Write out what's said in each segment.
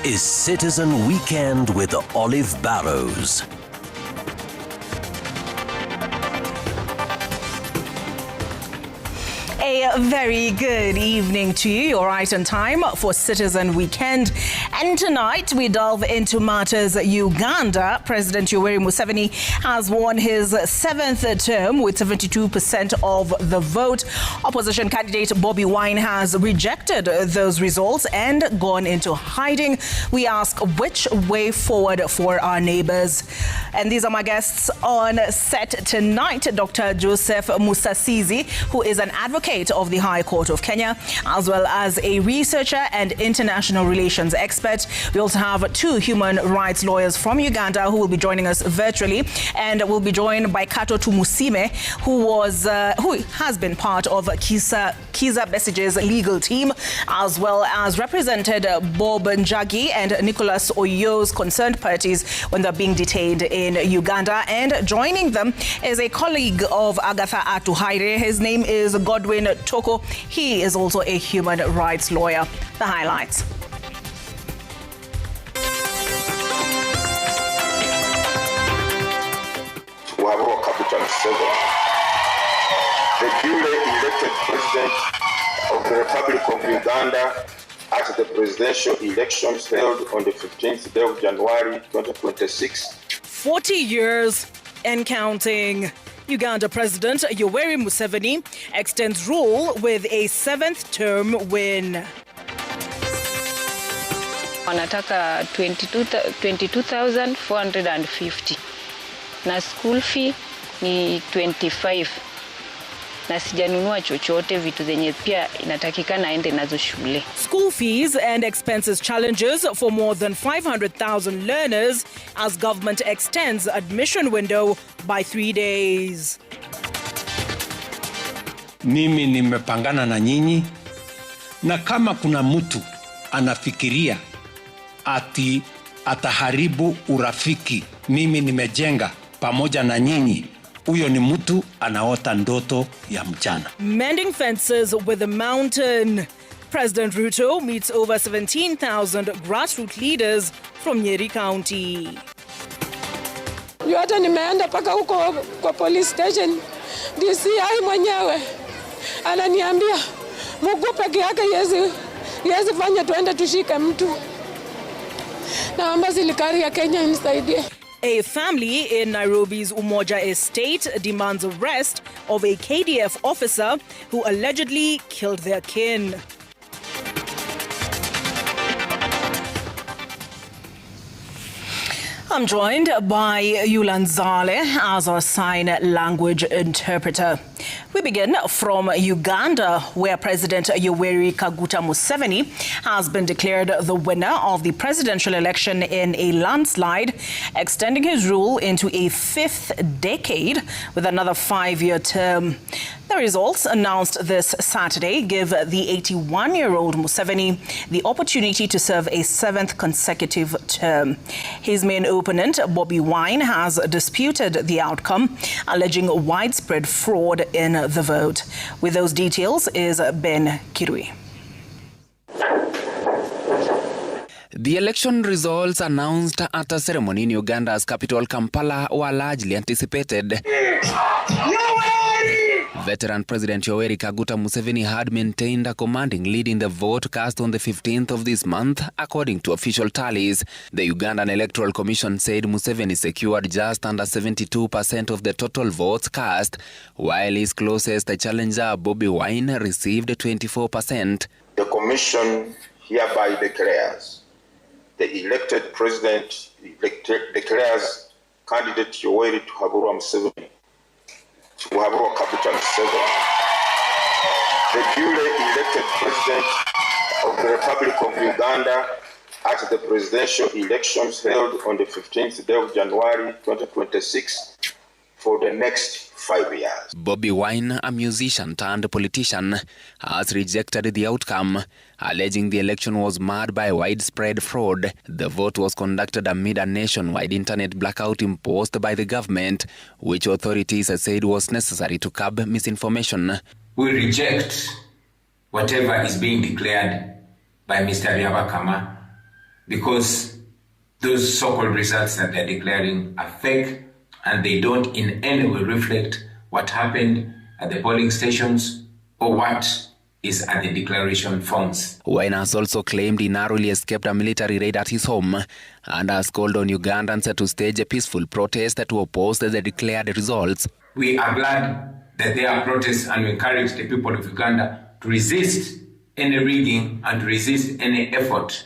is Citizen Weekend with Olive Barrows. A very good evening to you. You're right on time for Citizen Weekend. And tonight we delve into matters Uganda. President Yoweri Museveni has won his 7th term with 72% of the vote. Opposition candidate Bobi Wine has rejected those results and gone into hiding. We ask which way forward for our neighbors. And these are my guests on set tonight. Dr. Joseph Musasizi, who is an advocate of the High Court of Kenya, as well as a researcher and international relations expert. We also have 2 human rights lawyers from Uganda who will be joining us virtually, and we'll be joined by Kato Tumusime, who has been part of Kizza Besige's legal team, as well as represented Bob Njagi and Nicholas Oyo's concerned parties when they're being detained in Uganda. And joining them is a colleague of Agatha Atuhaire. His name is Godwin Toko. He is also a human rights lawyer. The highlights. Wabro Capital 7, the duly elected president of the Republic of Uganda at the presidential elections held on the 15th day of January 2026. 40 years and counting. Uganda President Yoweri Museveni extends rule with a 7th term win. Wanataka 22,450 na school fee ni 25 na sijanunua chochote, vitu zenye pia inatakikana aende nazo shule. School fees and expenses challenges for more than 500,000 learners as government extends admission window by 3 days. Mimi nimepangana na nyinyi, na kama kuna mtu anafikiria ati ataharibu urafiki mimi nimejenga pamoja na nyinyi, huyo ni mtu anaota ndoto ya mchana. Mending fences with a mountain. President Ruto meets over 17,000 grassroots leaders from Nyeri County. Hata nimeenda paka huko kwa police station. DCI mwenyewe ananiambia mguu peke yake yezi fanya tuende tushike mtu. Naomba serikali ya Kenya inisaidie. A family in Nairobi's Umoja estate demands arrest of a KDF officer who allegedly killed their kin. I'm joined by Yulan Zale as our sign language interpreter. We begin from Uganda, where President Yoweri Kaguta Museveni has been declared the winner of the presidential election in a landslide, extending his rule into a 5th decade with another 5-year term. The results announced this Saturday give the 81-year-old Museveni the opportunity to serve a 7th consecutive term. His main opponent, Bobi Wine, has disputed the outcome, alleging widespread fraud in the vote. With those details is Ben Kirui. The election results announced at a ceremony in Uganda's capital Kampala were largely anticipated. Veteran President Yoweri Kaguta Museveni had maintained a commanding lead in the vote cast on the 15th of this month, according to official tallies. The Ugandan Electoral Commission said Museveni secured just under 72% of the total votes cast, while his closest challenger, Bobi Wine, received 24%. The Commission hereby declares the elected president declares candidate Yoweri Museveni to Wabro Capital 7, the duly elected president of the Republic of Uganda at the presidential elections held on the 15th day of January 2026 for the next 5 years. Bobi Wine, a musician turned politician, has rejected the outcome, alleging the election was marred by widespread fraud. The vote was conducted amid a nationwide internet blackout imposed by the government, which authorities said was necessary to curb misinformation. We reject whatever is being declared by Mr. Ryabakama because those so-called results that they're declaring are fake and they don't in any way reflect what happened at the polling stations or what is at the declaration forms. Wainaina has also claimed he narrowly escaped a military raid at his home and has called on Ugandans to stage a peaceful protest to oppose the declared results. We are glad that there are protests and we encourage the people of Uganda to resist any rigging and to resist any effort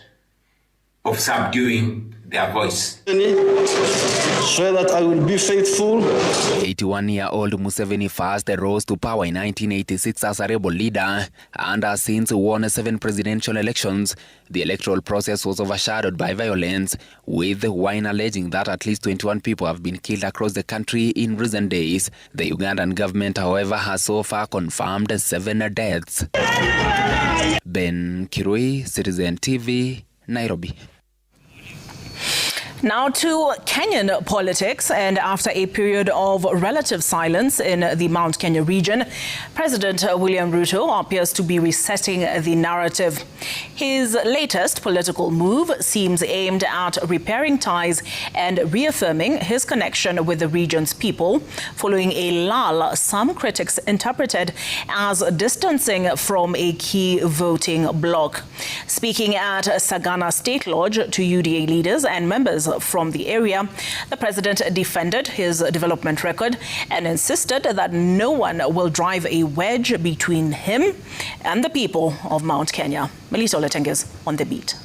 of subduing their voice. Swear that I will be faithful. 81-year-old Museveni first rose to power in 1986 as a rebel leader and has since won 7 presidential elections. The electoral process was overshadowed by violence, with Wainaina alleging that at least 21 people have been killed across the country in recent days. The Ugandan government, however, has so far confirmed 7 deaths. Ben Kirui, Citizen TV, Nairobi. Now to Kenyan politics, and after a period of relative silence in the Mount Kenya region, President William Ruto appears to be resetting the narrative. His latest political move seems aimed at repairing ties and reaffirming his connection with the region's people, following a lull some critics interpreted as distancing from a key voting bloc. Speaking at Sagana State Lodge to UDA leaders and members from the area, the president defended his development record and insisted that no one will drive a wedge between him and the people of Mount Kenya. Melissa Oletenges on the beat.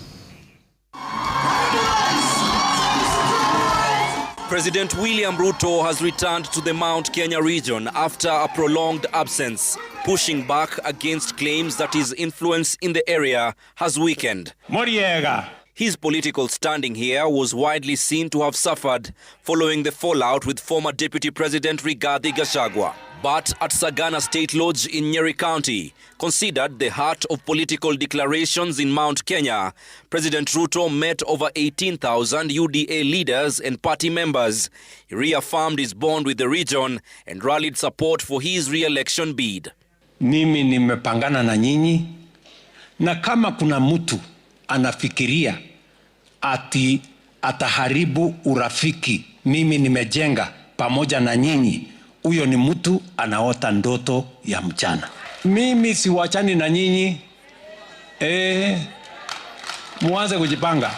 President William Ruto has returned to the Mount Kenya region after a prolonged absence, pushing back against claims that his influence in the area has weakened. Moriega. His political standing here was widely seen to have suffered following the fallout with former Deputy President Rigathi Gachagua. But at Sagana State Lodge in Nyeri County, considered the heart of political declarations in Mount Kenya, President Ruto met over 18,000 UDA leaders and party members. He reaffirmed his bond with the region and rallied support for his re-election bid. Mimi nimepangana na nyinyi, na kama kuna mtu anafikiria ati ataharibu urafiki mimi nimejenga pamoja na nyinyi, huyo ni mtu anaota ndoto ya mchana. Mimi siwachani na nyinyi, muanze kujipanga.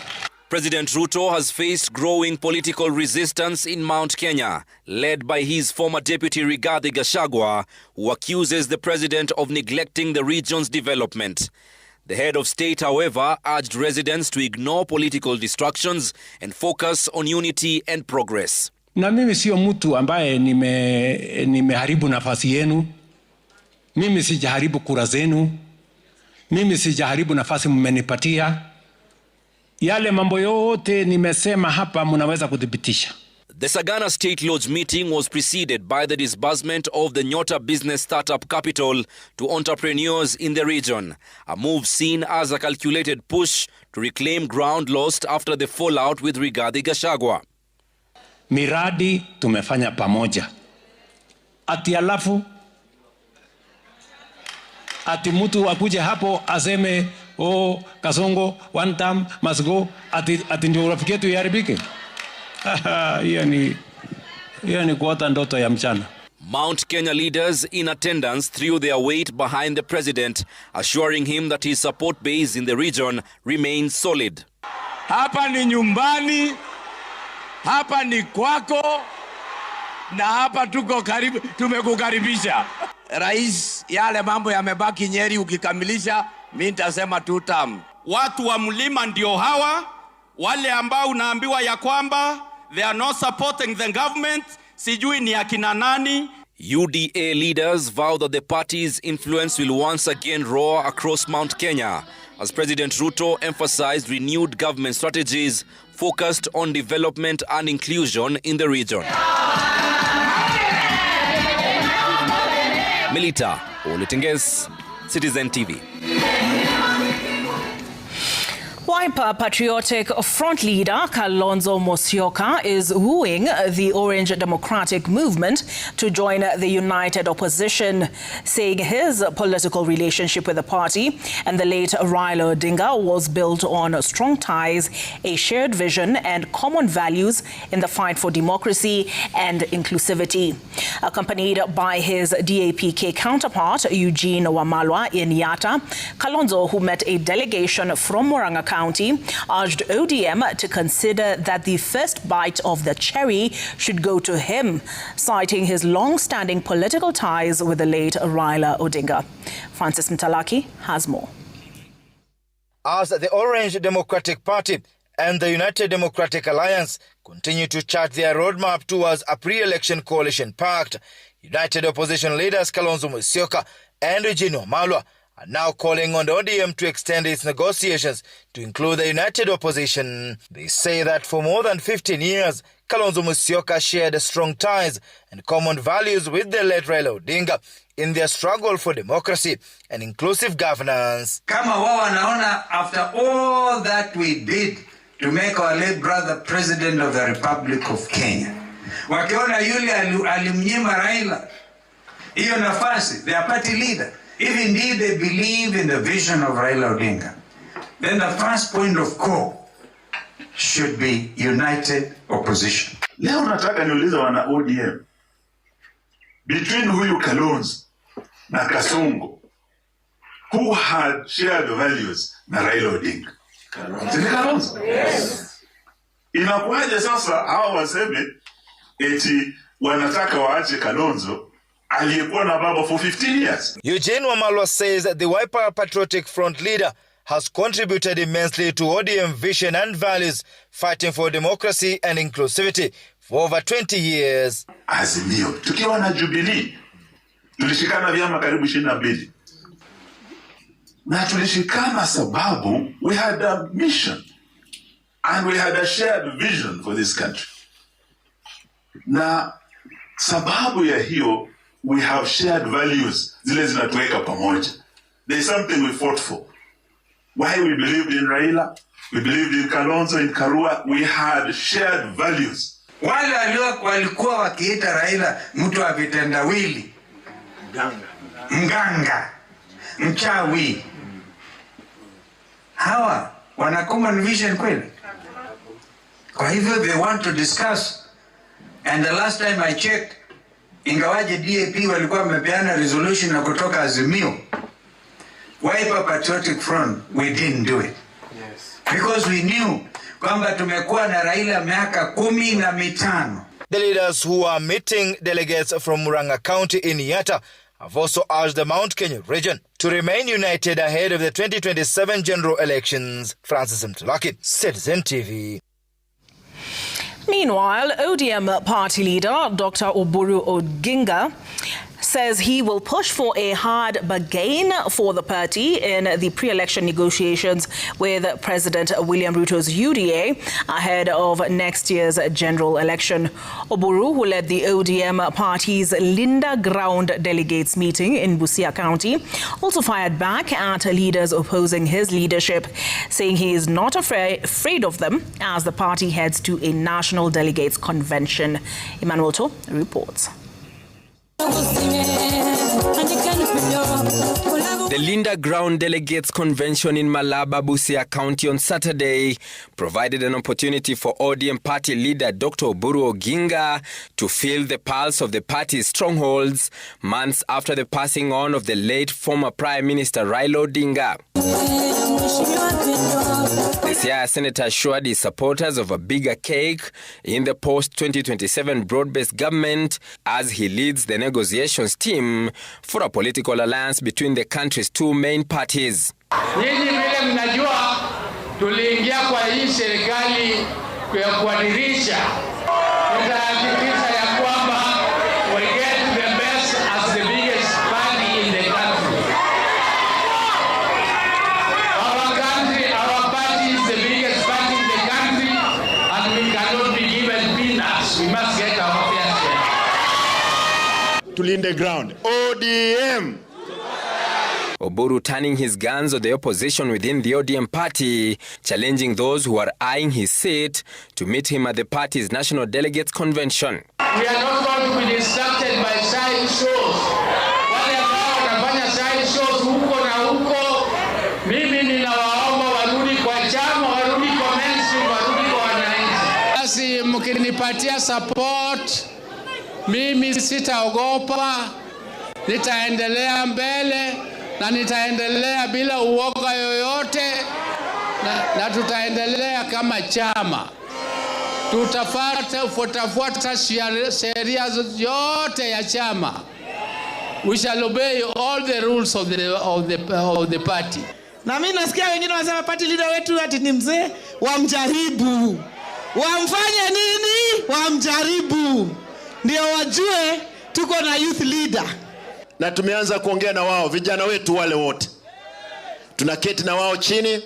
President Ruto has faced growing political resistance in Mount Kenya, led by his former deputy Rigathi Gachagua, who accuses the president of neglecting the region's development. The head of state, however, urged residents to ignore political distractions and focus on unity and progress. Na mimi sio mtu ambaye nimeharibu nafasi yenu. Mimi sijaharibu kura zenu. Mimi sijaharibu nafasi mmenipatia. Yale mambo yote nimesema hapa mnaweza kudhibitisha. The Sagana State Lodge meeting was preceded by the disbursement of the Nyota Business Startup Capital to entrepreneurs in the region, a move seen as a calculated push to reclaim ground lost after the fallout with Rigathi Gachagua. Miradi tumefanya pamoja. Ati alafu ati mtu akuje hapo aseme Kasongo one time must go, ati ndio urafiki yetu iharibike. Hiyo ni kuota ndoto ya mchana. Mount Kenya leaders in attendance threw their weight behind the president, assuring him that his support base in the region remains solid. Hapa ni nyumbani, hapa ni kwako, na hapa tuko karibu, tumekukaribisha. Rais, yale mambo yamebaki Nyeri, ukikamilisha mimi nitasema 2 term. Watu wa mlima ndio hawa, wale ambao unaambiwa ya kwamba they are not supporting the government, sijui ni akina nani. UDA leaders vow that the party's influence will once again roar across Mount Kenya, as President Ruto emphasized renewed government strategies focused on development and inclusion in the region. Melita Oletenges, Citizen TV. Wiper Patriotic Front leader Kalonzo Musyoka is wooing the Orange Democratic Movement to join the united opposition, saying his political relationship with the party and the late Raila Odinga was built on strong ties, a shared vision and common values in the fight for democracy and inclusivity. Accompanied by his DAPK counterpart Eugene Wamalwa in Yatta, Kalonzo, who met a delegation from Murang'a County, urged ODM to consider that the first bite of the cherry should go to him, citing his long-standing political ties with the late Raila Odinga. Francis Mtalaki has more. As the Orange Democratic Party and the United Democratic Alliance continue to chart their roadmap towards a pre-election coalition pact, United Opposition leaders Kalonzo Musyoka and Eugene Wamalwa are now calling on the ODM to extend its negotiations to include the United Opposition. They say that for more than 15 years, Kalonzo Musyoka shared strong ties and common values with the late Raila Odinga in their struggle for democracy and inclusive governance. Kama wao wanaona after all that we did to make our late brother president of the Republic of Kenya, wakiona yule alimnyima Raila hiyo nafasi, their party leader, if indeed they believe in the vision of Raila Odinga, then the first point of call should be united opposition. Leo nataka niulize wana ODM, between huyu Kalonzo na Kasongo, who had shared values na Raila Odinga? Kalonzo. Yes. Inakuwaje sasa hao waseme eti wanataka waache Kalonzo aliyekuwa na baba for 15 years? Eugene Wamalwa says that the Wiper Patriotic Front leader has contributed immensely to ODM vision and values, fighting for democracy and inclusivity for over 20 years. Azimio, tukiwa na Jubilee, tulishikana vyama karibu 22. Na tulishikana sababu we had a mission and we had a shared vision for this country. Na sababu ya hiyo, we have shared values, zile zinatuweka pamoja. There is something we fought for. Why we believed in Raila, we believed in Kalonzo, in Karua, we had shared values. Wale walikuwa wakiita Raila mtu wa vitendawili, mganga, mchawi. Hawa wana common vision kweli? Kwa hivyo they want to discuss. And the last time I checked, ingawaje DAP walikuwa wamepeana resolution na kutoka Azimio, Wiper Patriotic Front, we didn't do it. Yes. Because we knew kwamba tumekuwa na Raila miaka 15. The leaders who are meeting delegates from Murang'a County in Yatta have also urged the Mount Kenya region to remain united ahead of the 2027 general elections. Francis Mtalaki, Citizen TV. Meanwhile, ODM party leader Dr. Oburu Oginga says he will push for a hard bargain for the party in the pre-election negotiations with President William Ruto's UDA ahead of next year's general election. Oburu, who led the ODM party's Linda Ground delegates meeting in Busia County, also fired back at leaders opposing his leadership, saying he is not afraid of them as the party heads to a national delegates convention. Emmanuel To reports. The Linda Ground Delegates Convention in Malaba, Busia County on Saturday provided an opportunity for ODM party leader Dr. Oburu Oginga to feel the pulse of the party's strongholds months after the passing on of the late former Prime Minister Raila Odinga. The Siaya senator assured his supporters of a bigger cake in the post-2027 broad-based government as he leads the negotiations team for a political alliance between the country's two main parties. Nyinyi vile mnajua tuliingia kwa hii serikali kwa kuadirisha. Tutahakikisha ya kwamba we get the best as the biggest party in the country. Our party is the biggest party in the country and we cannot be given peanuts. We must get our fair share. To Linda Ground, ODM. Oburu turning his guns on the opposition within the ODM party, challenging those who are eyeing his seat to meet him at the party's National Delegates Convention. We are not going to be distracted by side shows. Wale ambao wanafanya side shows huko na huko, mimi ninawaomba warudi kwa chama, warudi kwa mainstream, warudi kwa wananchi. Basi mkinipatia support, mimi sitaogopa, nitaendelea mbele na nitaendelea bila uoga yoyote na tutaendelea kama chama. Tutafuata sheria zote ya chama. We shall obey all the rules of the party. Na mimi nasikia wengine wanasema party leader wetu ati ni mzee, wamjaribu. Wamfanye nini? Wamjaribu. Ndio wajue tuko na youth leader. Na tumeanza kuongea na wao, vijana wetu wale wote. Tunaketi na wao chini,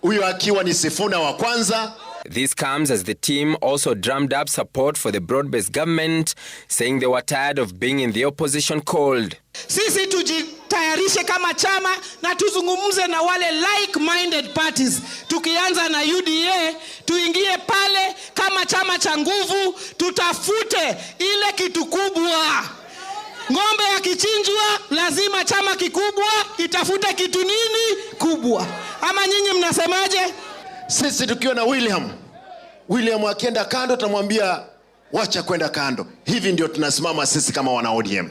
huyo akiwa ni Sifuna wa kwanza. This comes as the team also drummed up support for the broad-based government, saying they were tired of being in the opposition cold. Sisi tujitayarishe kama chama na tuzungumze na wale like-minded parties. Tukianza na UDA, tuingie pale kama chama cha nguvu, tutafute ile kitu kubwa. Ng'ombe akichinjwa, lazima chama kikubwa itafute kitu nini kubwa. Ama nyinyi mnasemaje? Sisi tukiwa na William akienda kando tunamwambia wacha kwenda kando. Hivi ndio tunasimama sisi kama wana ODM.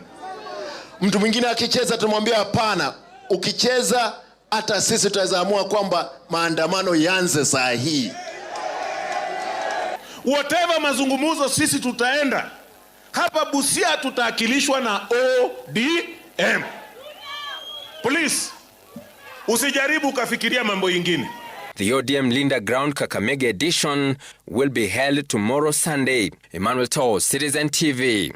Mtu mwingine akicheza tunamwambia hapana, ukicheza hata sisi tutaweza amua kwamba maandamano yanze saa hii. Whatever mazungumzo sisi tutaenda. Hapa Busia tutaakilishwa na ODM. Police, usijaribu ukafikiria mambo ingine. The ODM Linda Ground Kakamega edition will be held tomorrow Sunday. Emmanuel Toh, Citizen TV.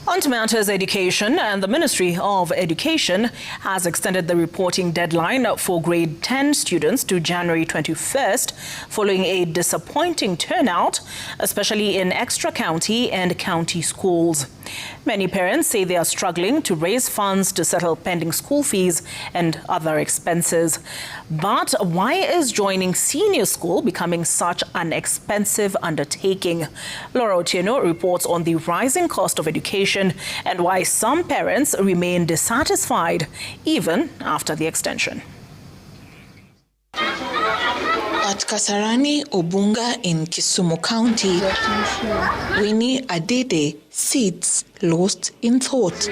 On to matters education, and the Ministry of Education has extended the reporting deadline for grade 10 students to January 21st, following a disappointing turnout, especially in extra-county and county schools. Many parents say they are struggling to raise funds to settle pending school fees and other expenses. But why is joining senior school becoming such an expensive undertaking? Laura Otieno reports on the rising cost of education and why some parents remain dissatisfied even after the extension. At Kasarani Obunga in Kisumu County, Winnie Adede sits lost in thought.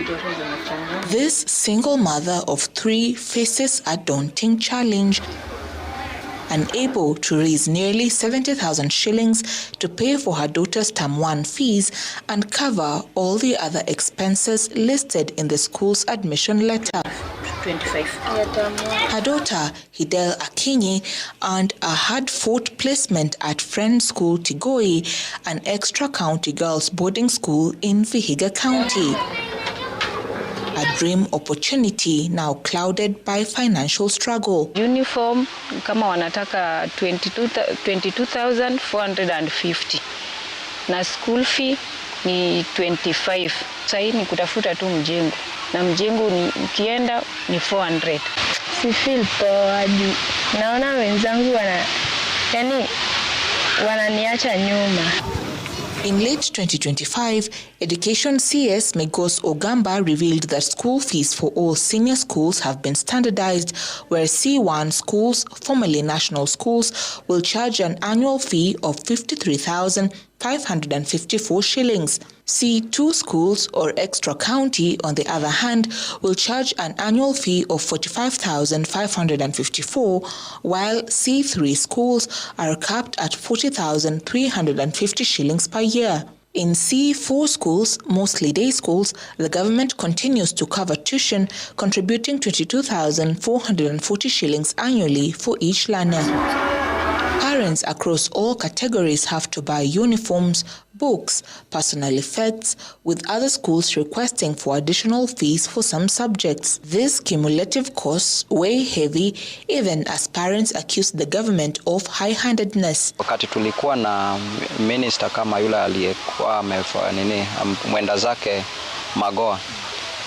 This single mother of 3 faces a daunting challenge. Unable to raise nearly 70,000 shillings to pay for her daughter's term 1 fees and cover all the other expenses listed in the school's admission letter. 25. Her daughter, Hidel Akinyi, earned a hard-fought placement at Friends School Tigoi, an extra-county girls' boarding school in Vihiga County. A dream opportunity now clouded by financial struggle. Uniform kama wanataka 22,450 na school fee ni 25. Sasa ni kutafuta tu mjengo na mjengo ni ukienda ni 400. Si feel poa juu naona wenzangu wananiacha nyuma. In late 2025, Education CS Migos Ogamba revealed that school fees for all senior schools have been standardized, where C1 schools, formerly national schools, will charge an annual fee of 53,554 shillings. C2 schools, or extra county, on the other hand, will charge an annual fee of 45,554, while C3 schools are capped at 40,350 shillings per year. In C4 schools, mostly day schools, the government continues to cover tuition, contributing 22,440 shillings annually for each learner. Parents across all categories have to buy uniforms, books, personal effects, with other schools requesting for additional fees for some subjects. These cumulative costs weigh heavy, even as parents accuse the government of high-handedness. Wakati tulikuwa na minister kama yule aliyekuwa mwenda zake Magoa.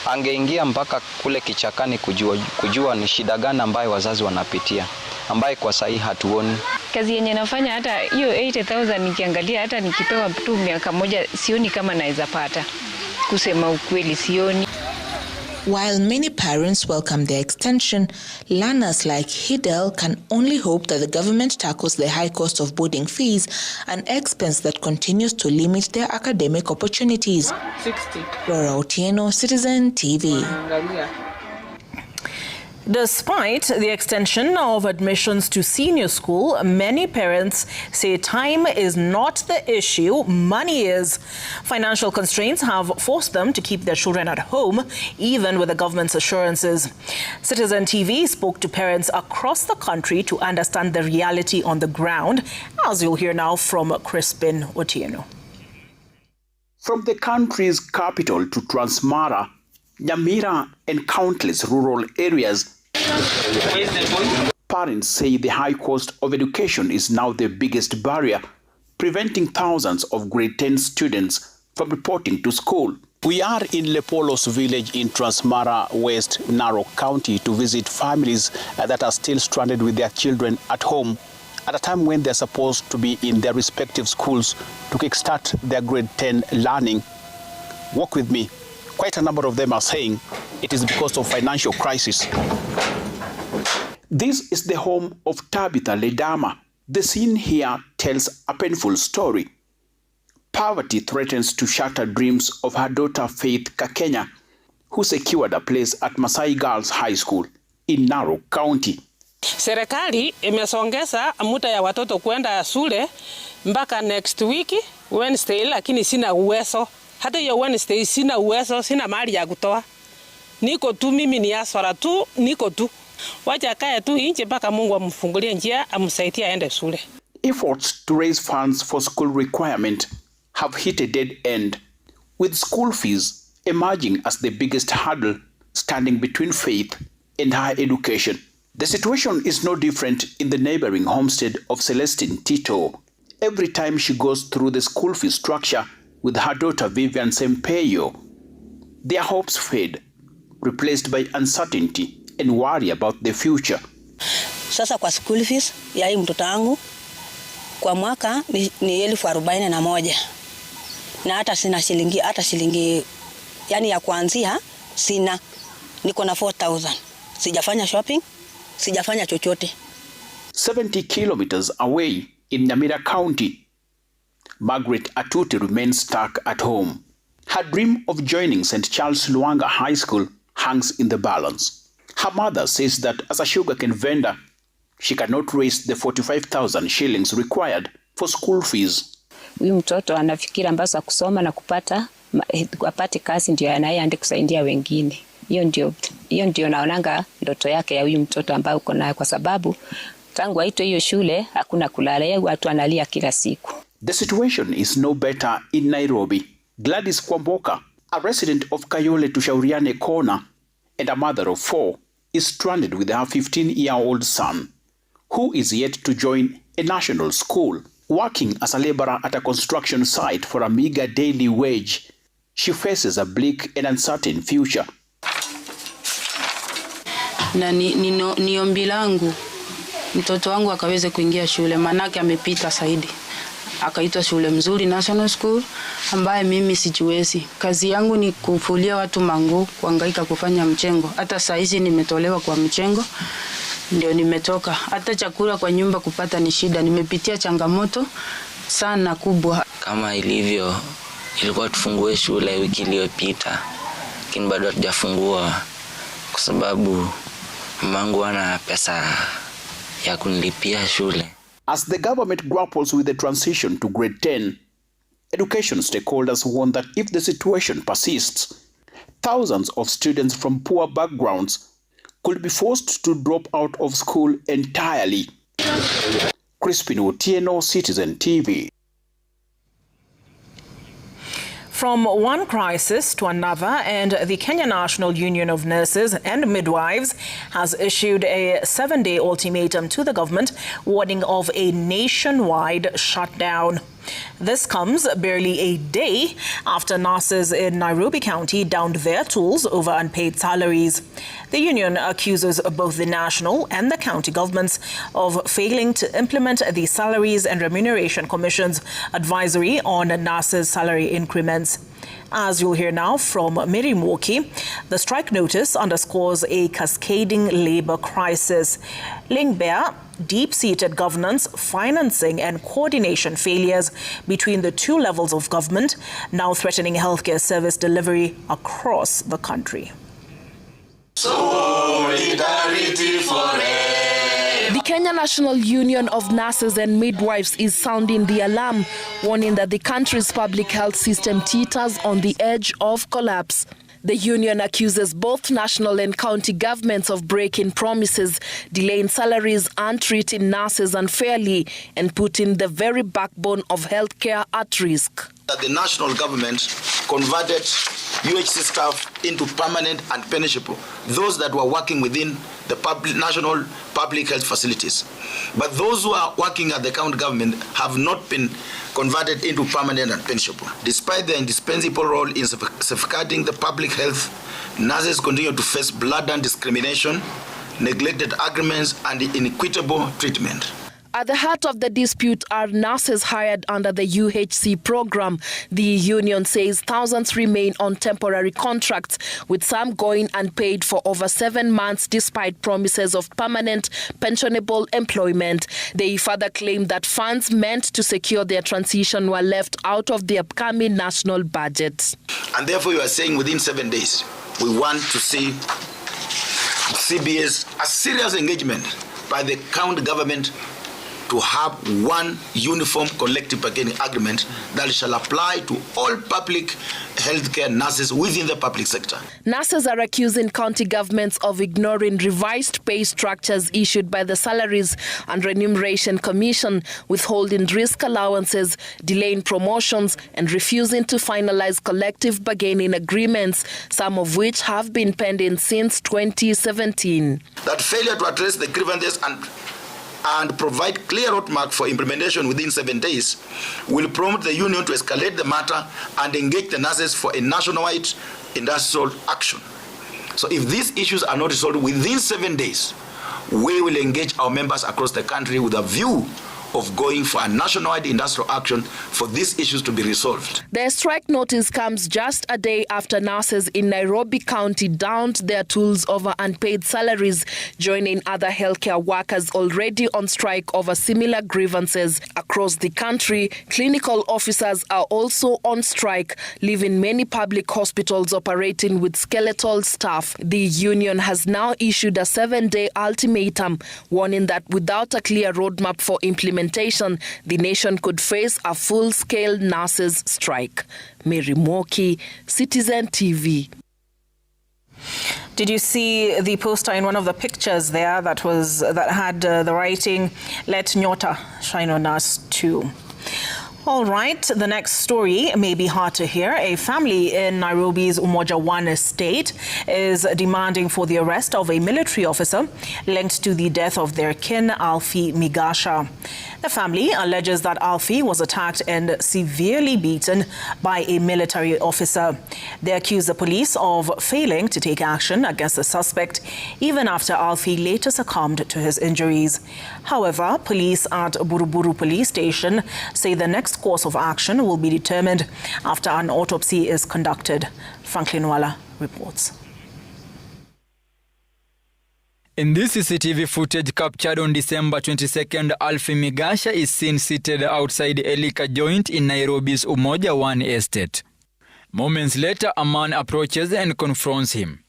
Angeingia mpaka kule kichakani kujua ni shida gani ambayo wazazi wanapitia, ambaye kwa sahi hatuoni. Kazi yenye nafanya hata hiyo 80,000 nikiangalia hata nikipewa tu miaka moja sioni kama naweza pata. Kusema ukweli sioni. While many parents welcome their extension, learners like Hidel can only hope that the government tackles the high cost of boarding fees, an expense that continues to limit their academic opportunities. 60. Laura Otieno, Citizen TV. Despite the extension of admissions to senior school, many parents say time is not the issue, money is. Financial constraints have forced them to keep their children at home, even with the government's assurances. Citizen TV spoke to parents across the country to understand the reality on the ground, as you'll hear now from Crispin Otieno. From the country's capital to Transmara, Nyamira and countless rural areas, parents say the high cost of education is now the biggest barrier, preventing thousands of grade 10 students from reporting to school. We are in Lepolos village in Transmara, West Narok County to visit families that are still stranded with their children at home at a time when they're supposed to be in their respective schools to kickstart their grade 10 learning. Walk with me. Quite a number of them are saying it is because of financial crisis. This is the home of Tabitha Ledama. The scene here tells a painful story. Poverty threatens to shatter dreams of her daughter Faith Kakenya, who secured a place at Masai Girls High School in Narok County. Serikali imesongeza muda ya watoto kwenda shule mpaka next week Wednesday, lakini sina uwezo. Hata hiyo Wednesday sina uwezo, sina mali ya kutoa. Niko tu mimi ni aswara tu, niko tu. Wacha kaya tu nje mpaka Mungu amfungulie njia, amsaidie aende shule. Efforts to raise funds for school requirement have hit a dead end, with school fees emerging as the biggest hurdle standing between Faith and higher education. The situation is no different in the neighboring homestead of Celestine Tito. Every time she goes through the school fee structure with her daughter Vivian Sempeyo, their hopes fade, replaced by uncertainty and worry about the future. Sasa kwa school fees ya hii mtoto wangu kwa mwaka ni 41,000. Na hata sina shilingi yani ya kuanzia sina, niko na 4,000. Sijafanya shopping, sijafanya chochote. 70 kilometers away in Nyamira County, Margaret Atuti remains stuck at home. Her dream of joining St. Charles Luanga High School hangs in the balance. Her mother says that as a sugarcane vendor, she cannot raise the 45,000 shillings required for school fees. Huyu mtoto anafikira mbasa kusoma na apate kazi ndio anayeenda kusaidia wengine. Hiyo ndio naonanga ndoto yake ya huyu mtoto ambaye uko naye, kwa sababu tangu aitwe hiyo shule hakuna kulala, watu analia kila siku. The situation is no better in Nairobi. Gladys Kwamboka, a resident of Kayole Tushauriane Corner and a mother of 4, is stranded with her 15-year-old son, who is yet to join a national school. Working as a laborer at a construction site for a meager daily wage, she faces a bleak and uncertain future. Na ni ombi langu mtoto wangu akaweze kuingia shule, manake amepita zaidi. Akaitwa shule mzuri national school ambaye mimi sijiwezi. Kazi yangu ni kufulia watu manguo, kuhangaika kufanya mchengo. Hata saa hizi nimetolewa kwa mchengo, ndio nimetoka. Hata chakula kwa nyumba kupata ni shida. Nimepitia changamoto sana kubwa. Kama ilikuwa tufungue shule wiki iliyopita, lakini bado hatujafungua kwa sababu mamangu ana pesa ya kunilipia shule. As the government grapples with the transition to grade 10, education stakeholders warn that if the situation persists, thousands of students from poor backgrounds could be forced to drop out of school entirely. Crispin Otieno, Citizen TV. From one crisis to another, and the Kenya National Union of Nurses and Midwives has issued a 7-day ultimatum to the government, warning of a nationwide shutdown. This comes barely a day after nurses in Nairobi County downed their tools over unpaid salaries. The union accuses both the national and the county governments of failing to implement the Salaries and Remuneration Commission's advisory on nurses' salary increments. As you'll hear now from Mary Mwoki, the strike notice underscores a cascading labor crisis, laying bare deep-seated governance, financing and coordination failures between the two levels of government, now threatening healthcare service delivery across the country. Solidarity forever. The Kenya National Union of Nurses and Midwives is sounding the alarm, warning that the country's public health system teeters on the edge of collapse. The union accuses both national and county governments of breaking promises, delaying salaries and treating nurses unfairly, and putting the very backbone of healthcare at risk. That the national government converted UHC staff into permanent and pensionable, those that were working within the national public health facilities. But those who are working at the county government have not been converted into permanent and pensionable. Despite their indispensable role in safeguarding the public health, nurses continue to face blatant discrimination, neglected agreements, and inequitable treatment. At the heart of the dispute are nurses hired under the UHC program. The union says thousands remain on temporary contracts, with some going unpaid for over 7 months despite promises of permanent pensionable employment. They further claim that funds meant to secure their transition were left out of the upcoming national budget. And therefore you are saying within 7 days, we want to see CBS a serious engagement by the county government to have one uniform collective bargaining agreement that shall apply to all public healthcare nurses within the public sector. Nurses are accusing county governments of ignoring revised pay structures issued by the Salaries and Remuneration Commission, withholding risk allowances, delaying promotions, and refusing to finalize collective bargaining agreements, some of which have been pending since 2017. That failure to address the grievances and provide clear roadmap for implementation within 7 days will prompt the union to escalate the matter and engage the nurses for a nationwide industrial action. So if these issues are not resolved within 7 days, we will engage our members across the country with a view of going for a nationwide industrial action for these issues to be resolved. The strike notice comes just a day after nurses in Nairobi County downed their tools over unpaid salaries, joining other healthcare workers already on strike over similar grievances. Across the country, clinical officers are also on strike, leaving many public hospitals operating with skeletal staff. The union has now issued a 7-day ultimatum, warning that without a clear roadmap for implementation, the nation could face a full-scale nurses' strike. Mary Mwoki, Citizen TV. Did you see the poster in one of the pictures there that had the writing, "Let Nyota shine on us too"? All right, the next story may be hard to hear. A family in Nairobi's Umoja One estate is demanding for the arrest of a military officer linked to the death of their kin, Alfie Migasha. The family alleges that Alfie was attacked and severely beaten by a military officer. They accuse the police of failing to take action against the suspect, even after Alfie later succumbed to his injuries. However, police at Buruburu Police Station say the next course of action will be determined after an autopsy is conducted. Franklin Wala reports. In this CCTV footage captured on December 22nd, Alfie Migasha is seen seated outside a liquor joint in Nairobi's Umoja One estate. Moments later, a man approaches and confronts him.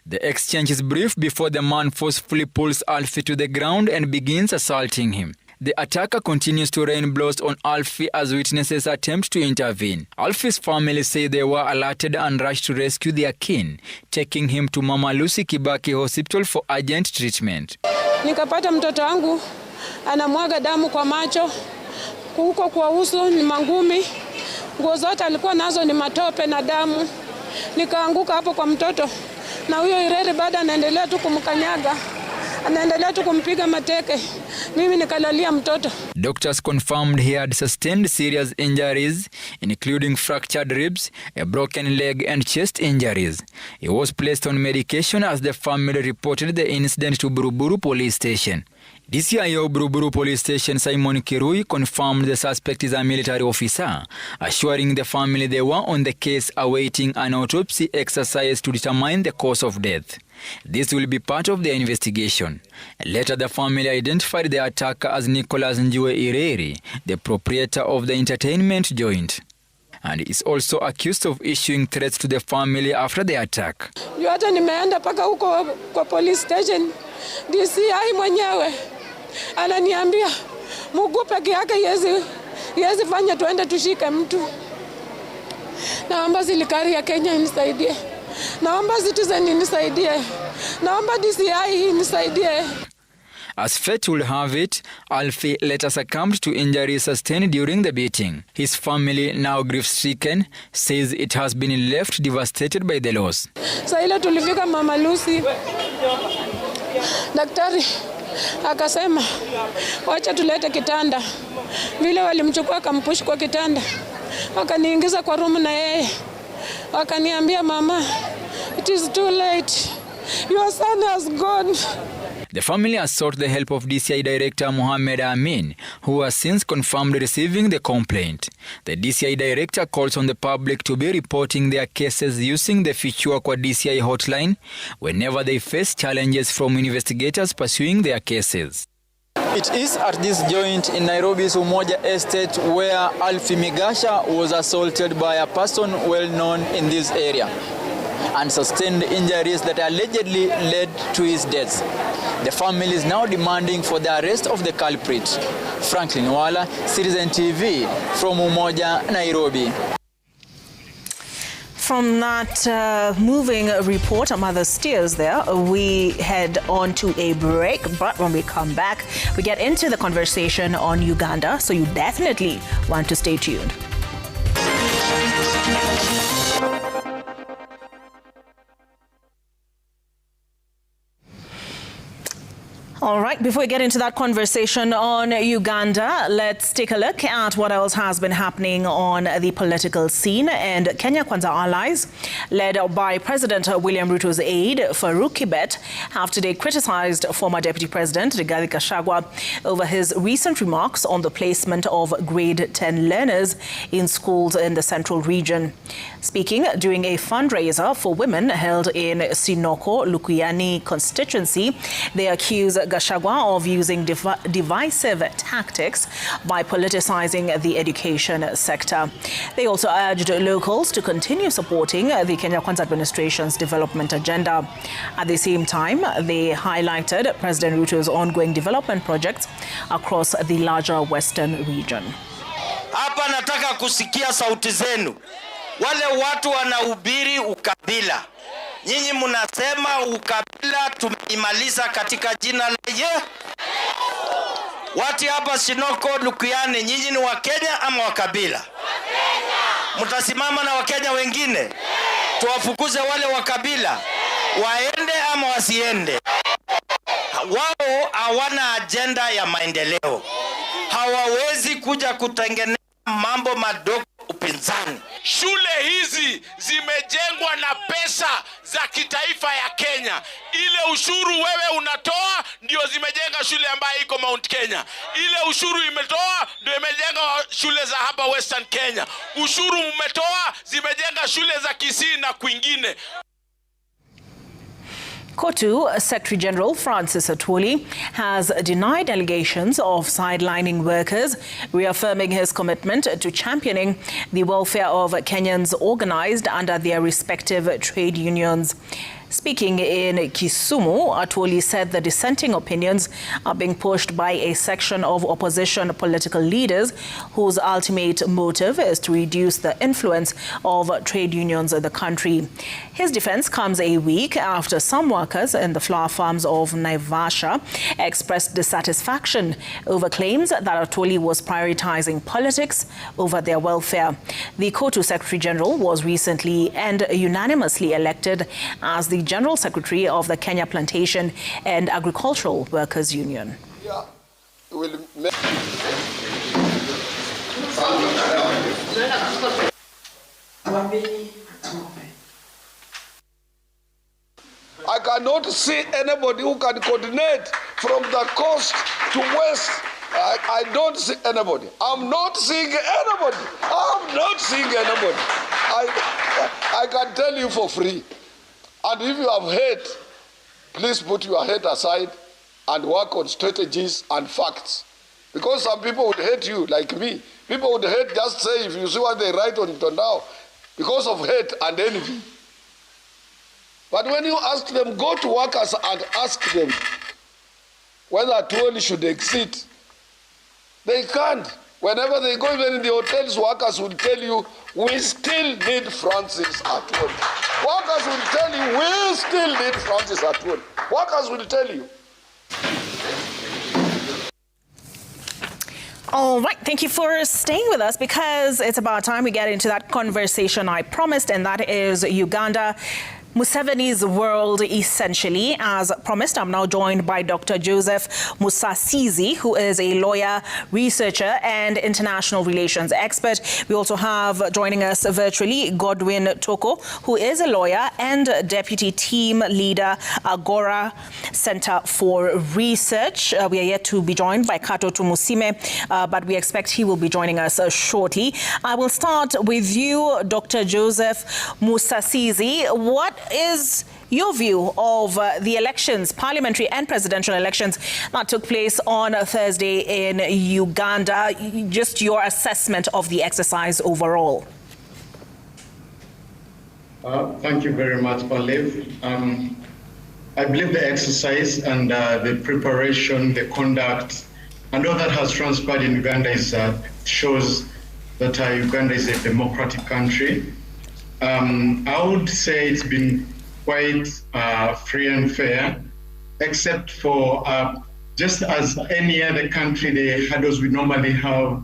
The exchange is brief before the man forcefully pulls Alfie to the ground and begins assaulting him. The attacker continues to rain blows on Alfie as witnesses attempt to intervene. Alfie's family say they were alerted and rushed to rescue their kin, taking him to Mama Lucy Kibaki Hospital for urgent treatment. Nikapata mtoto wangu anamwaga damu kwa macho, huko kwa uso ni mangumi, nguo zote alikuwa nazo ni matope na damu. Nikaanguka hapo kwa mtoto, na huyo Ireri baada anaendelea tu kumkanyaga. anaendelea tu kumpiga mateke, mimi nikalalia mtoto. Doctors confirmed he had sustained serious injuries, including fractured ribs, a broken leg and chest injuries. He was placed on medication as the family reported the incident to Buruburu Police Station. DCIO Buruburu Police Station Simon Kirui confirmed the suspect is a military officer, assuring the family they were on the case awaiting an autopsy exercise to determine the cause of death. This will be part of the investigation. Later, the family identified the attacker as Nicholas Njue Ireri, the proprietor of the entertainment joint, and is also accused of issuing threats to the family after the attack. Hata nimeenda paka huko kwa police station, DCI mwenyewe ananiambia mguu peke yake yezi fanya tuende tushike mtu. Naomba serikali ya Kenya inisaidie. Naomba Citizen inisaidie. Naomba DCI inisaidie. As fate will have it, Alfie later succumbed to injuries sustained during the beating. His family, now grief-stricken, says it has been left devastated by the loss. Sasa ile tulifika Mama Lucy, daktari akasema wacha tulete kitanda. Vile walimchukua akampush kwa kitanda, wakaniingiza kwa room na yeye, wakaniambia mama, it is too late, your son has gone. The family has sought the help of DCI Director Mohamed Amin, who has since confirmed receiving the complaint. The DCI Director calls on the public to be reporting their cases using the Fichua Kwa DCI hotline whenever they face challenges from investigators pursuing their cases. It is at this joint in Nairobi's Umoja Estate where Alfie Migasha was assaulted by a person well known in this area and sustained injuries that allegedly led to his death. The family is now demanding for the arrest of the culprit. Franklin Wala, Citizen TV, from Umoja, Nairobi. From that moving report, a mother steers there, we head on to a break. But when we come back, we get into the conversation on Uganda, so you definitely want to stay tuned. All right, before we get into that conversation on Uganda, let's take a look at what else has been happening on the political scene. And Kenya Kwanza allies, led by President William Ruto's aide, Farouk Kibet, have today criticized former Deputy President Rigathi Gachagua over his recent remarks on the placement of grade 10 learners in schools in the central region. Speaking during a fundraiser for women held in Sinoko, Lukuyani constituency, they accuse Gachagua of using divisive tactics by politicizing the education sector. They also urged locals to continue supporting the Kenya Kwanza administration's development agenda. At the same time, they highlighted President Ruto's ongoing development projects across the larger western region. Hapa nataka kusikia sauti zenu. Wale watu wanahubiri ukabila. Nyinyi mnasema ukabila tumeimaliza katika jina la Yesu. Watu hapa Sinoko, Lukuyani, nyinyi ni Wakenya ama wakabila? Wakenya. Mtasimama na Wakenya wengine? Tuwafukuze wale wakabila waende ama wasiende? Wao hawana agenda ya maendeleo. Hawawezi kuja kutengeneza mambo madogo upinzani. Shule hizi zimejengwa na pesa za kitaifa ya Kenya. Ile ushuru wewe unatoa ndio zimejenga shule ambayo iko Mount Kenya. Ile ushuru imetoa ndio imejenga shule za hapa Western Kenya. Ushuru umetoa zimejenga shule za Kisii na kwingine. KOTU Secretary General Francis Atwoli has denied allegations of sidelining workers, reaffirming his commitment to championing the welfare of Kenyans organized under their respective trade unions. Speaking in Kisumu, Atwoli said the dissenting opinions are being pushed by a section of opposition political leaders whose ultimate motive is to reduce the influence of trade unions in the country. His defense comes a week after some workers in the flower farms of Naivasha expressed dissatisfaction over claims that Atwoli was prioritizing politics over their welfare. The KOTU Secretary General was recently and unanimously elected as the the General Secretary of the Kenya Plantation and Agricultural Workers Union. Yeah. I cannot see anybody who can coordinate from the coast to west. I don't see anybody. I'm not seeing anybody. I'm not seeing anybody. I can tell you for free. And if you have hate, please put your hate aside and work on strategies and facts. Because some people would hate you, like me. People would hate, just say, if you see what they write on it now, because of hate and envy. But when you ask them, go to workers and ask them whether Atuoli should exit, they can't. Whenever they go, even in the hotels, workers will tell you, we still need Francis Atuoli. Workers will tell you, we still need Francis Atuoli. Workers will tell you. All right, thank you for staying with us, because it's about time we get into that conversation I promised, and that is Uganda. Museveni's world, essentially. As promised, I'm now joined by Dr. Joseph Musasizi, who is a lawyer, researcher, and international relations expert. We also have joining us virtually Godwin Toko, who is a lawyer and deputy team leader, Agora Center for Research. We are yet to be joined by Kato Tumusime, but we expect he will be joining us shortly. I will start with you, Dr. Joseph Musasizi. What is your view of the elections, parliamentary and presidential elections that took place on Thursday in Uganda? Just your assessment of the exercise overall. Thank you very much, Olive. I believe the exercise and the preparation, the conduct, and all that has transpired in Uganda shows that Uganda is a democratic country. I would say it's been quite free and fair, except for just as any other country, the hurdles we normally have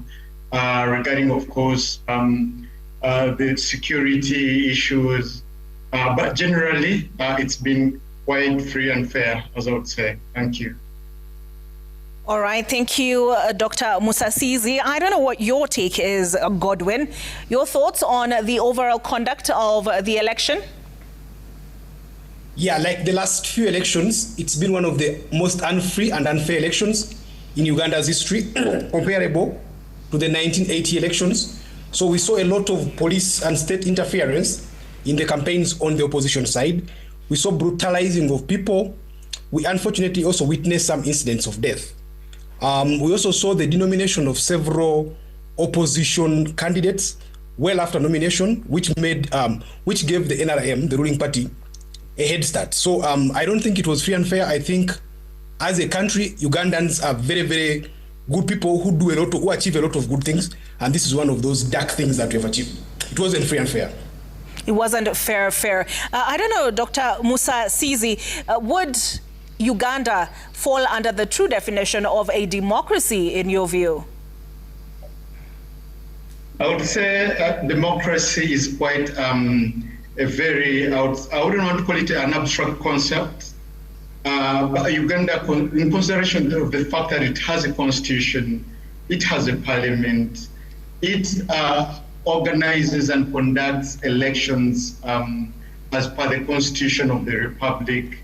regarding, of course, the security issues. But generally, it's been quite free and fair, as I would say. Thank you. All right, thank you, Dr. Musasizi. I don't know what your take is, Godwin. Your thoughts on the overall conduct of the election? Yeah, like the last few elections, it's been one of the most unfree and unfair elections in Uganda's history, comparable to the 1980 elections. So we saw a lot of police and state interference in the campaigns on the opposition side. We saw brutalizing of people. We unfortunately also witnessed some incidents of death. We also saw the denomination of several opposition candidates well after nomination, which gave the NRM, the ruling party, a head start. So I don't think it was free and fair. I think as a country, Ugandans are very, very good people who achieve a lot of good things, and this is one of those dark things that we have achieved. It wasn't free and fair. It wasn't fair. I don't know, Dr. Musasizi, would Uganda fall under the true definition of a democracy in your view? I would say democracy is quite a very, I wouldn't want to call it an abstract concept, but Uganda, in consideration of the fact that it has a constitution, it has a parliament, it organizes and conducts elections as per the constitution of the republic.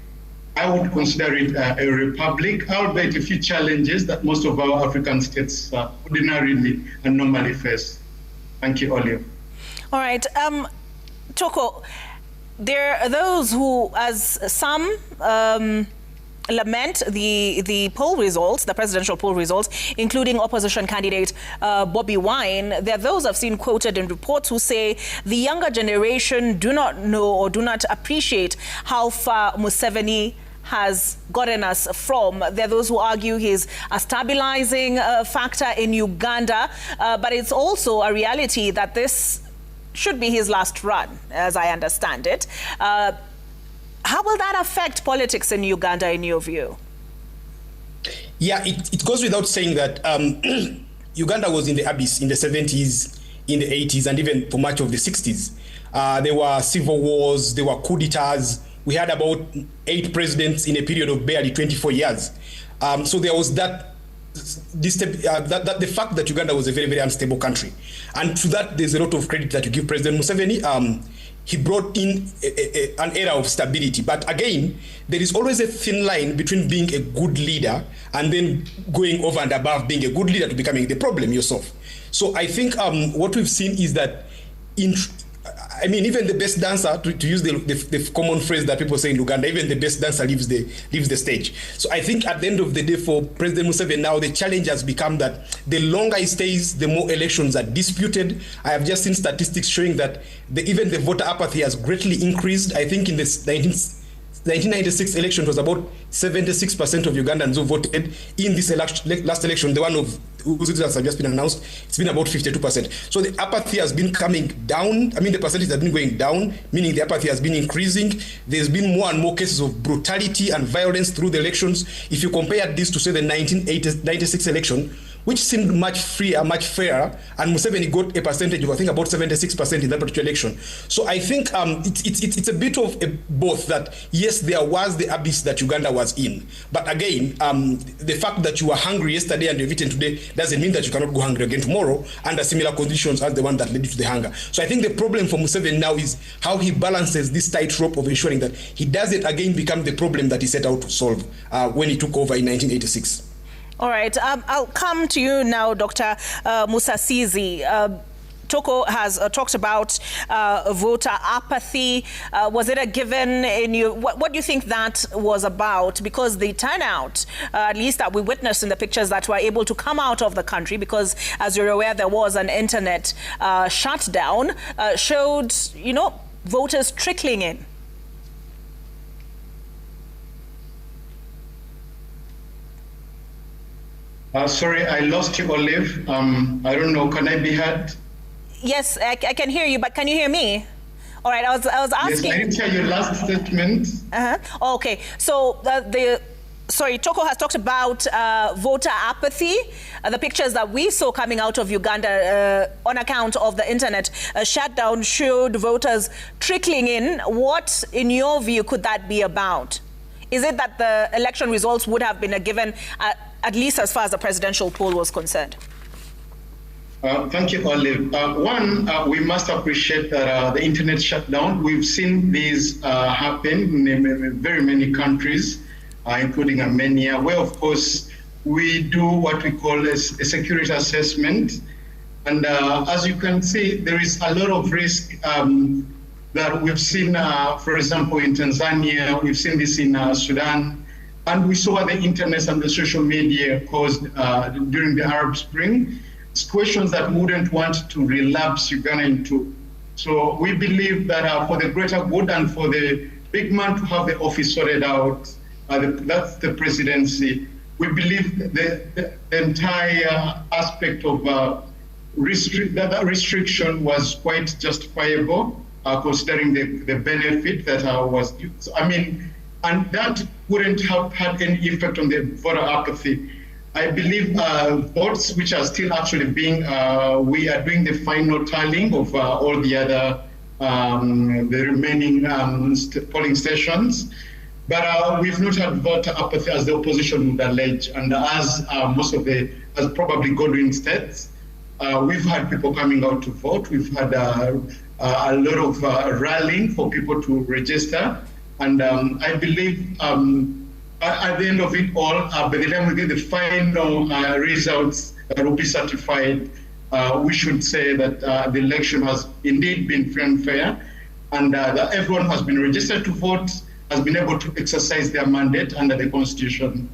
I would consider it a republic, albeit a few challenges that most of our African states ordinarily and normally face. Thank you, Olive. All right. Toko, there are those who, as some lament the poll results, the presidential poll results, including opposition candidate Bobby Wine. There are those I've seen quoted in reports who say the younger generation do not know or do not appreciate how far Museveni has gotten us from. There are those who argue he's a stabilizing factor in Uganda, but it's also a reality that this should be his last run, as I understand it. How will that affect politics in Uganda, in your view? Yeah, it goes without saying that Uganda was in the abyss in the 70s, in the 80s, and even for much of the 60s. There were civil wars, there were coup d'etats, we had about 8 presidents in a period of barely 24 years. So there was that the fact that Uganda was a very, very unstable country. And to that, there's a lot of credit that you give President Museveni. He brought in an era of stability. But again, there is always a thin line between being a good leader and then going over and above being a good leader to becoming the problem yourself. So I think what we've seen is that even the best dancer, to use the common phrase that people say in Uganda, even the best dancer leaves the stage. So I think at the end of the day for President Museveni now, the challenge has become that the longer he stays, the more elections are disputed. I have just seen statistics showing that even the voter apathy has greatly increased. I think in the 1996 election, it was about 76% of Ugandans who voted. In this last election, the one of whose results have just been announced, it's been about 52%. So the apathy has been coming down. The percentage has been going down, meaning the apathy has been increasing. There's been more and more cases of brutality and violence through the elections. If you compare this to, say, the 1996 election, which seemed much freer, much fairer, and Museveni got a percentage of, I think, about 76% in that particular election. So I think it's a bit of both, that yes, there was the abyss that Uganda was in, but again, the fact that you were hungry yesterday and you've eaten today doesn't mean that you cannot go hungry again tomorrow under similar conditions as the one that led you to the hunger. So I think the problem for Museveni now is how he balances this tightrope of ensuring that he doesn't again become the problem that he set out to solve when he took over in 1986. All right, I'll come to you now, Dr. Musasizi. Toko has talked about voter apathy. Was it a given in you? What do you think that was about? Because the turnout, at least that we witnessed in the pictures that were able to come out of the country, because as you're aware, there was an internet shutdown, showed, voters trickling in. Sorry, I lost you, Olive. I don't know, can I be heard? Yes, I can hear you, but can you hear me? All right, I was asking. Yes, I didn't hear your last statement. Okay, so Toko has talked about voter apathy. The pictures that we saw coming out of Uganda on account of the internet shutdown showed voters trickling in. What, in your view, could that be about? Is it that the election results would have been a given, at least as far as the presidential poll was concerned? Thank you, Olive. We must appreciate that the internet shutdown, we've seen these happen in very many countries, including Armenia, where, of course, we do what we call a security assessment. And as you can see, there is a lot of risk that we've seen, for example, in Tanzania, we've seen this in Sudan, and we saw the internet and the social media caused during the Arab Spring, situations that we wouldn't want to relapse Uganda into. So we believe that for the greater good and for the big man to have the office sorted out, that's the presidency. We believe the entire aspect of that restriction was quite justifiable, considering the benefit that was used. And that wouldn't have had any effect on the voter apathy. I believe votes which are still actually being, we are doing the final tallying of all the other, the remaining polling stations. But we've not had voter apathy as the opposition would allege. And as as probably Godwin states, we've had people coming out to vote. We've had a lot of rallying for people to register. And I believe at the end of it all, by the time we get the final results that will be certified, we should say that the election has indeed been free and fair, and that everyone who has been registered to vote has been able to exercise their mandate under the Constitution.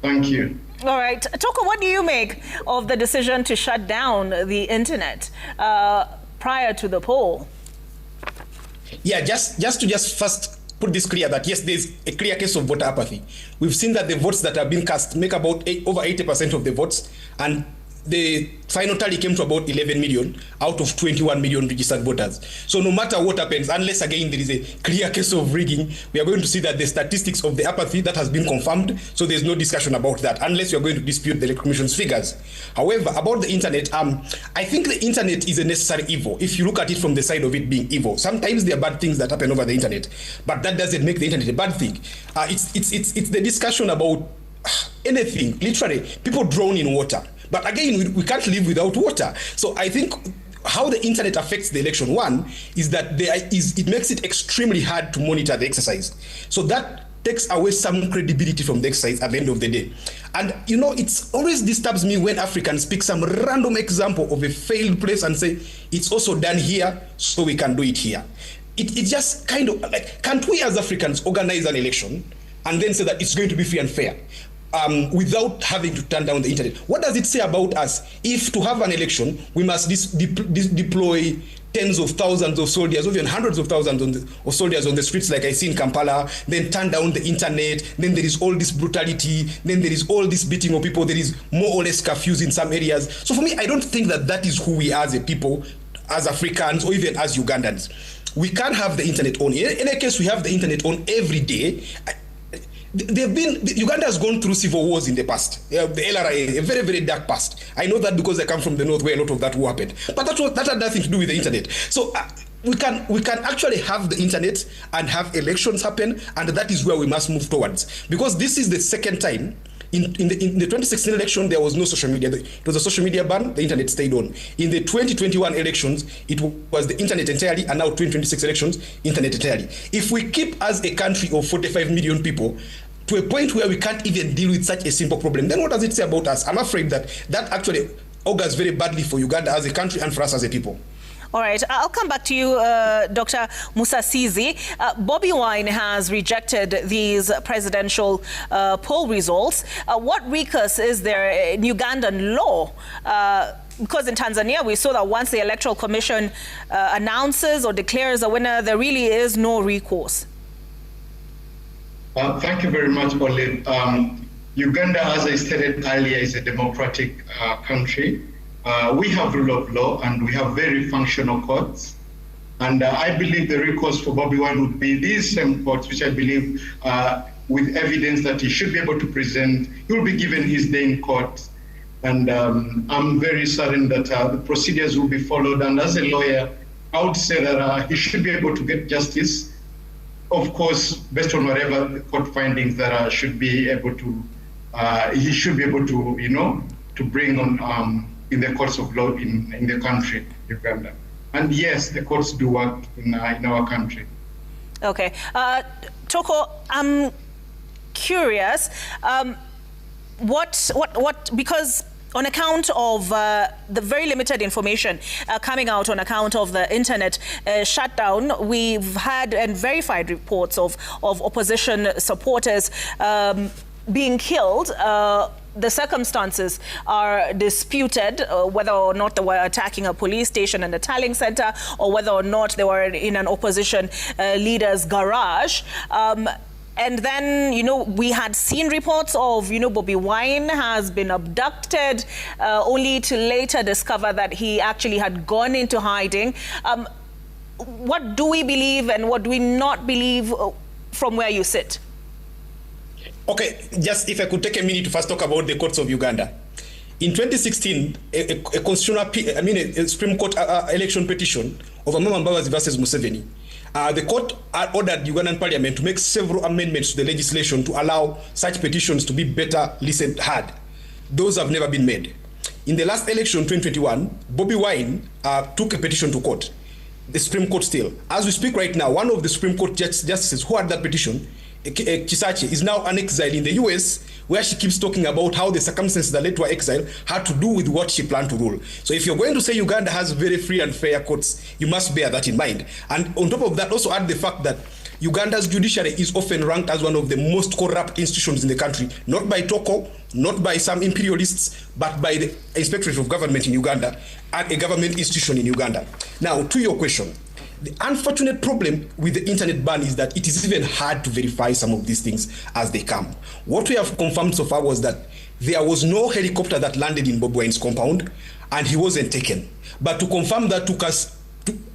Thank you. All right. Toko, what do you make of the decision to shut down the internet prior to the poll? Yeah, just to first put this clear that yes, there's a clear case of voter apathy. We've seen that the votes that have been cast make about over 80% of the votes, and the final tally came to about 11 million out of 21 million registered voters. So no matter what happens, unless again there is a clear case of rigging, we are going to see that the statistics of the apathy that has been confirmed, so there's no discussion about that, unless you are going to dispute the Electoral Commission's figures. However, about the internet, I think the internet is a necessary evil, if you look at it from the side of it being evil. Sometimes there are bad things that happen over the internet, but that doesn't make the internet a bad thing. It's the discussion about anything, literally, people drown in water. But again, we can't live without water. So I think how the internet affects the election, one, is that it makes it extremely hard to monitor the exercise. So that takes away some credibility from the exercise at the end of the day. And you know, it's always disturbs me when Africans pick some random example of a failed place and say, it's also done here, so we can do it here. It just kind of like, can't we as Africans organize an election and then say that it's going to be free and fair? Without having to turn down the internet. What does it say about us if to have an election we must deploy tens of thousands of soldiers, or even hundreds of thousands of soldiers on the streets like I see in Kampala, then turn down the internet, then there is all this brutality, then there is all this beating of people, there is more or less curfews in some areas. So for me, I don't think that that is who we are as a people, as Africans, or even as Ugandans. We can't have the internet on. In any case, we have the internet on every day. Uganda has gone through civil wars in the past. The LRA, a very, very dark past. I know that because I come from the north where a lot of that war happened. But that had nothing to do with the internet. So we can actually have the internet and have elections happen, and that is where we must move towards. Because this is the second time. In the 2016 election, there was no social media. It was a social media ban, the internet stayed on. In the 2021 elections, it was the internet entirely, and now 2026 elections, internet entirely. If we keep as a country of 45 million people to a point where we can't even deal with such a simple problem, then what does it say about us? I'm afraid that actually augurs very badly for Uganda as a country and for us as a people. All right, I'll come back to you, Dr. Musasizi. Bobi Wine has rejected these presidential poll results. What recourse is there in Ugandan law? Because in Tanzania, we saw that once the Electoral Commission announces or declares a winner, there really is no recourse. Thank you very much, Olive. Uganda, as I stated earlier, is a democratic country. We have rule of law and we have very functional courts. And I believe the recourse for Bobi Wine would be these same courts, which I believe with evidence that he should be able to present, he will be given his day in court. And I'm very certain that the procedures will be followed. And as a lawyer, I would say that he should be able to get justice, of course, based on whatever the court findings that should be able to, he should be able to, you know, to bring on in the courts of law in the country, Uganda. And yes, the courts do work in our country. Okay. Toko, I'm curious, because on account of the very limited information coming out on account of the internet shutdown, we've had and verified reports of opposition supporters being killed. The circumstances are disputed, whether or not they were attacking a police station and a tallying center, or whether or not they were in an opposition leader's garage. And then, you know, we had seen reports of, you know, Bobi Wine has been abducted, only to later discover that he actually had gone into hiding. What do we believe and what do we not believe from where you sit? Okay, just if I could take a minute to first talk about the courts of Uganda. In 2016, a Supreme Court election petition of Amama Mbabazi versus Museveni, the court ordered Ugandan Parliament to make several amendments to the legislation to allow such petitions to be better listened heard. Those have never been made. In the last election, 2021, Bobi Wine took a petition to court, the Supreme Court still. As we speak right now, one of the Supreme Court justices who had that petition, Chisache, is now an exile in the US, where she keeps talking about how the circumstances that led to her exile had to do with what she planned to rule. So if you're going to say Uganda has very free and fair courts, you must bear that in mind. And on top of that, also add the fact that Uganda's judiciary is often ranked as one of the most corrupt institutions in the country, not by Toko, not by some imperialists, but by the Inspectorate of Government in Uganda and a government institution in Uganda. Now, to your question, the unfortunate problem with the internet ban is that it is even hard to verify some of these things as they come. What we have confirmed so far was that there was no helicopter that landed in Bobi Wine's compound, and he wasn't taken. But to confirm that took us,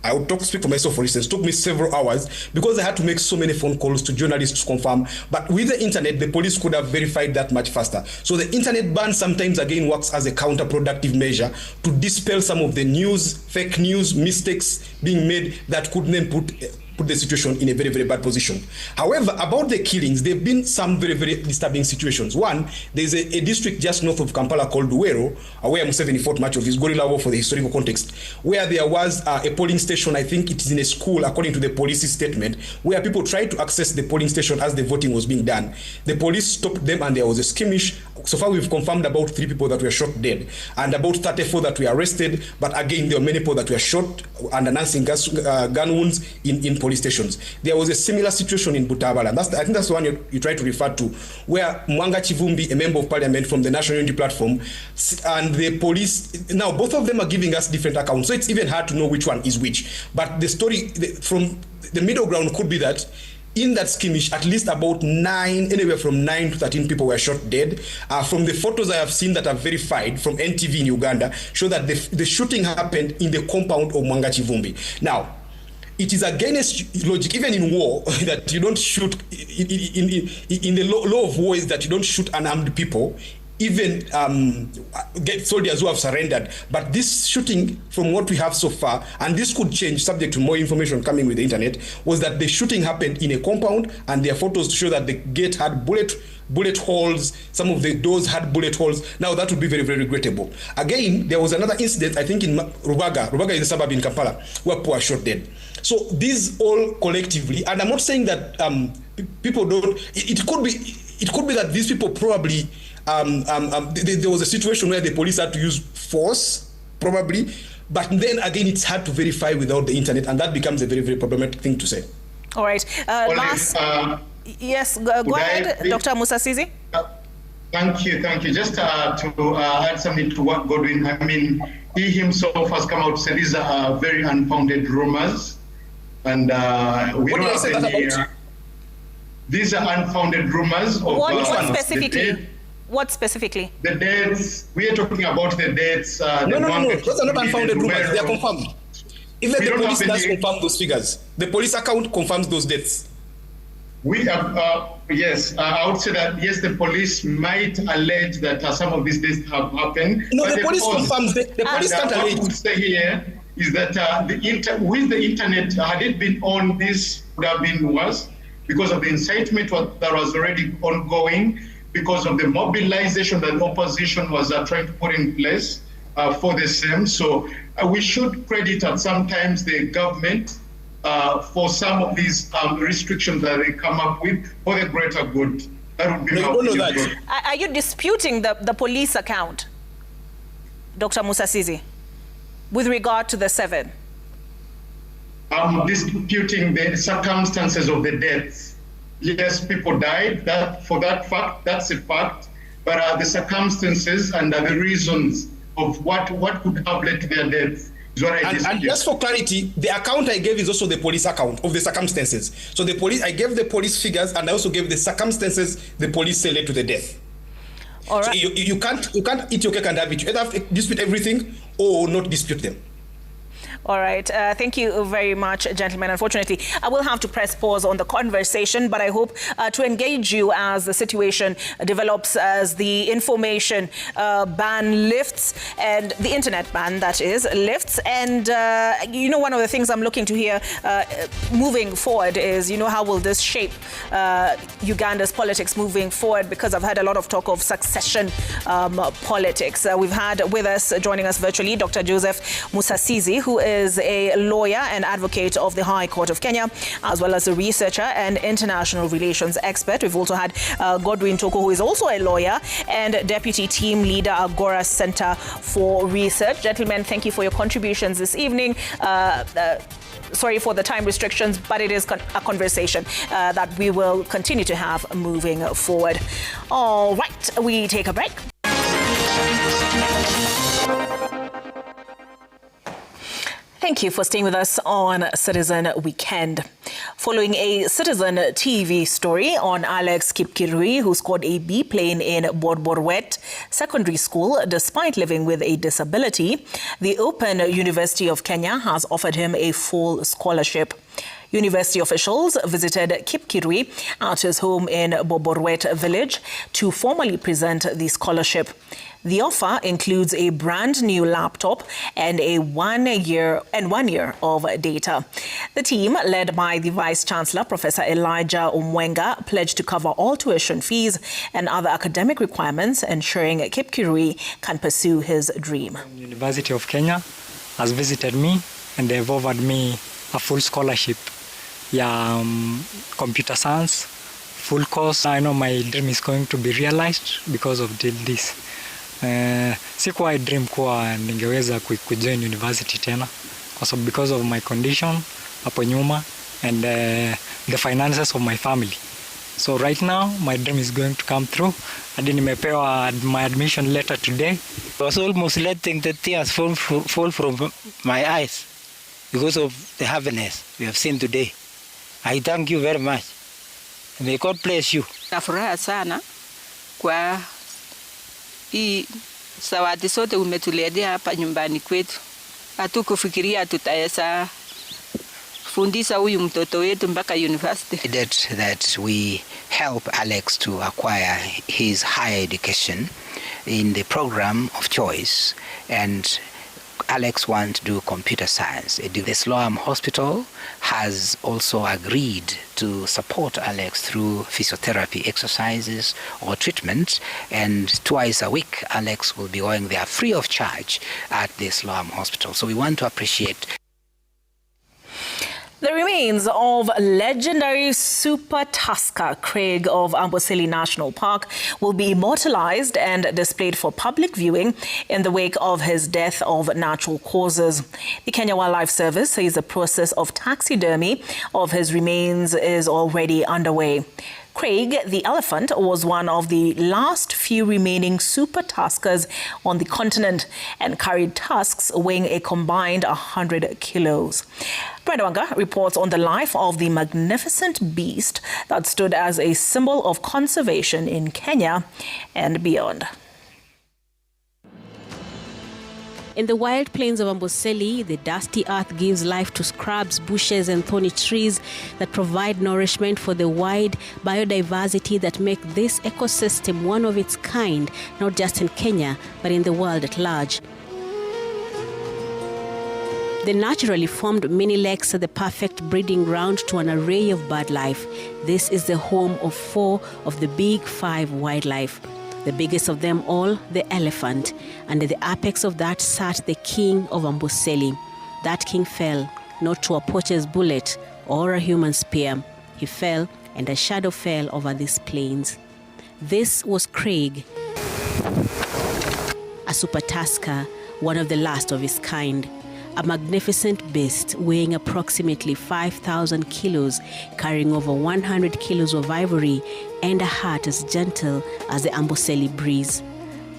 I would speak for myself, for instance, took me several hours because I had to make so many phone calls to journalists to confirm. But with the internet, the police could have verified that much faster. So the internet ban sometimes again works as a counterproductive measure to dispel some of the news, fake news, mistakes being made that could then put the situation in a very, very bad position. However, about the killings, there have been some very, very disturbing situations. One, there's a district just north of Kampala called Luweero, where Museveni fought much of his guerrilla war for the historical context, where there was a polling station, I think it is in a school, according to the police's statement, where people tried to access the polling station as the voting was being done. The police stopped them and there was a skirmish. So far, we've confirmed about 3 people that were shot dead and about 34 that were arrested. But again, there were many people that were shot and announcing gun wounds in police stations. There was a similar situation in Butabala. And I think that's the one you try to refer to, where Mwanga Chivumbi, a member of parliament from the National Unity Platform, and the police, now both of them are giving us different accounts. So it's even hard to know which one is which. But the story from the middle ground could be that in that skirmish, at least about anywhere from 9 to 13 people were shot dead. From the photos I have seen that are verified from NTV in Uganda, show that the shooting happened in the compound of Mwanga Chivumbi. Now, it is against logic, even in war, that you don't shoot, in the law of war is that you don't shoot unarmed people, even get soldiers who have surrendered. But this shooting, from what we have so far, and this could change subject to more information coming with the internet, was that the shooting happened in a compound, and there are photos to show that the gate had bullet holes, some of the doors had bullet holes. Now that would be very, very regrettable. Again, there was another incident, I think in Rubaga is a suburb in Kampala, where people were shot dead. So these all collectively, and I'm not saying that people don't, it could be that these people probably, there was a situation where the police had to use force, probably, but then again, it's hard to verify without the internet, and that becomes a very, very problematic thing to say. All right. Yes, go ahead, Dr. Musasizi. Thank you. Just to add something to what Godwin, I mean, he himself has come out to say these are very unfounded rumors, and we don't have any. These are unfounded rumors. What specifically? What specifically? The dates. We are talking about the dates. No. Those are not unfounded rumors. They are confirmed. Even the police does confirm those figures. The police account confirms those dates. We have, yes, I would say that, yes, the police might allege that some of these dates have happened. No, the police confirms. The police can't allege. What I would say here is that with the internet, had it been on, this would have been worse because of the incitement that was already ongoing, because of the mobilization that the opposition was trying to put in place for the same. So we should credit at sometimes the government for some of these restrictions that they come up with for the greater good. That would be my opinion. Are you disputing the police account, Dr. Musasizi, with regard to the 7? I'm disputing the circumstances of the deaths. Yes, people died. That's a fact. But the circumstances and the reasons of what could have led to their deaths. And just for clarity, the account I gave is also the police account of the circumstances. So the police, I gave the police figures, and I also gave the circumstances the police say led to the death. All right. So you can't eat your cake and have it. You either have to dispute everything or not dispute them. All right. Thank you very much, gentlemen. Unfortunately, I will have to press pause on the conversation, but I hope to engage you as the situation develops, as the information ban lifts, and the internet ban, that is, lifts. And, one of the things I'm looking to hear moving forward is, how will this shape Uganda's politics moving forward? Because I've had a lot of talk of succession politics. We've had with us, joining us virtually, Dr. Joseph Musasizi, who is a lawyer and advocate of the High Court of Kenya, as well as a researcher and international relations expert. We've also had Godwin Toko, who is also a lawyer and deputy team leader, Agora Center for Research. Gentlemen, thank you for your contributions this evening. Sorry for the time restrictions, but it is a conversation that we will continue to have moving forward. All right, we take a break. Thank you for staying with us on Citizen Weekend. Following a Citizen TV story on Alex Kipkirui, who scored a B plane in Borborwet Secondary School despite living with a disability, the Open University of Kenya has offered him a full scholarship. University officials visited Kipkirui at his home in Borborwet village to formally present the scholarship. The offer includes a brand new laptop and one year of data. The team, led by the Vice Chancellor, Professor Elijah Omwenga, pledged to cover all tuition fees and other academic requirements, ensuring Kipkirui can pursue his dream. University of Kenya has visited me and they've offered me a full scholarship. Computer science, full course. I know my dream is going to be realized because of this. Sikuwa dream kuwa ningeweza kujoin university tena because of my condition hapo nyuma and the finances of my family. So right now my dream is going to come through. Hadi nimepewa my admission letter today. I was almost letting the tears fall from my eyes because of the happiness we have seen today. I thank you very much. May God bless you. Nafuraha sana kwa hii zawadi sote umetuletea hapa nyumbani kwetu. Hatukufikiria tutaweza fundisha huyu mtoto wetu mpaka university. That we help Alex to acquire his higher education in the program of choice, and Alex wants to do computer science. The Sloam Hospital has also agreed to support Alex through physiotherapy exercises or treatment, and twice a week Alex will be going there free of charge at the Sloam Hospital. So we want to appreciate. The remains of legendary super tusker Craig of Amboseli National Park will be immortalized and displayed for public viewing in the wake of his death of natural causes. The Kenya Wildlife Service says the process of taxidermy of his remains is already underway. Craig the elephant was one of the last few remaining super tuskers on the continent and carried tusks weighing a combined 100 kilos. Brenda Wanga reports on the life of the magnificent beast that stood as a symbol of conservation in Kenya and beyond. In the wild plains of Amboseli, the dusty earth gives life to scrubs, bushes and thorny trees that provide nourishment for the wide biodiversity that make this ecosystem one of its kind, not just in Kenya, but in the world at large. The naturally formed mini lakes are the perfect breeding ground to an array of bird life. This is the home of 4 of the big 5 wildlife. The biggest of them all, the elephant, and at the apex of that sat the king of Amboseli. That king fell, not to a poacher's bullet or a human spear. He fell, and a shadow fell over these plains. This was Craig, a super tusker, one of the last of his kind. A magnificent beast weighing approximately 5,000 kilos, carrying over 100 kilos of ivory and a heart as gentle as the Amboseli breeze.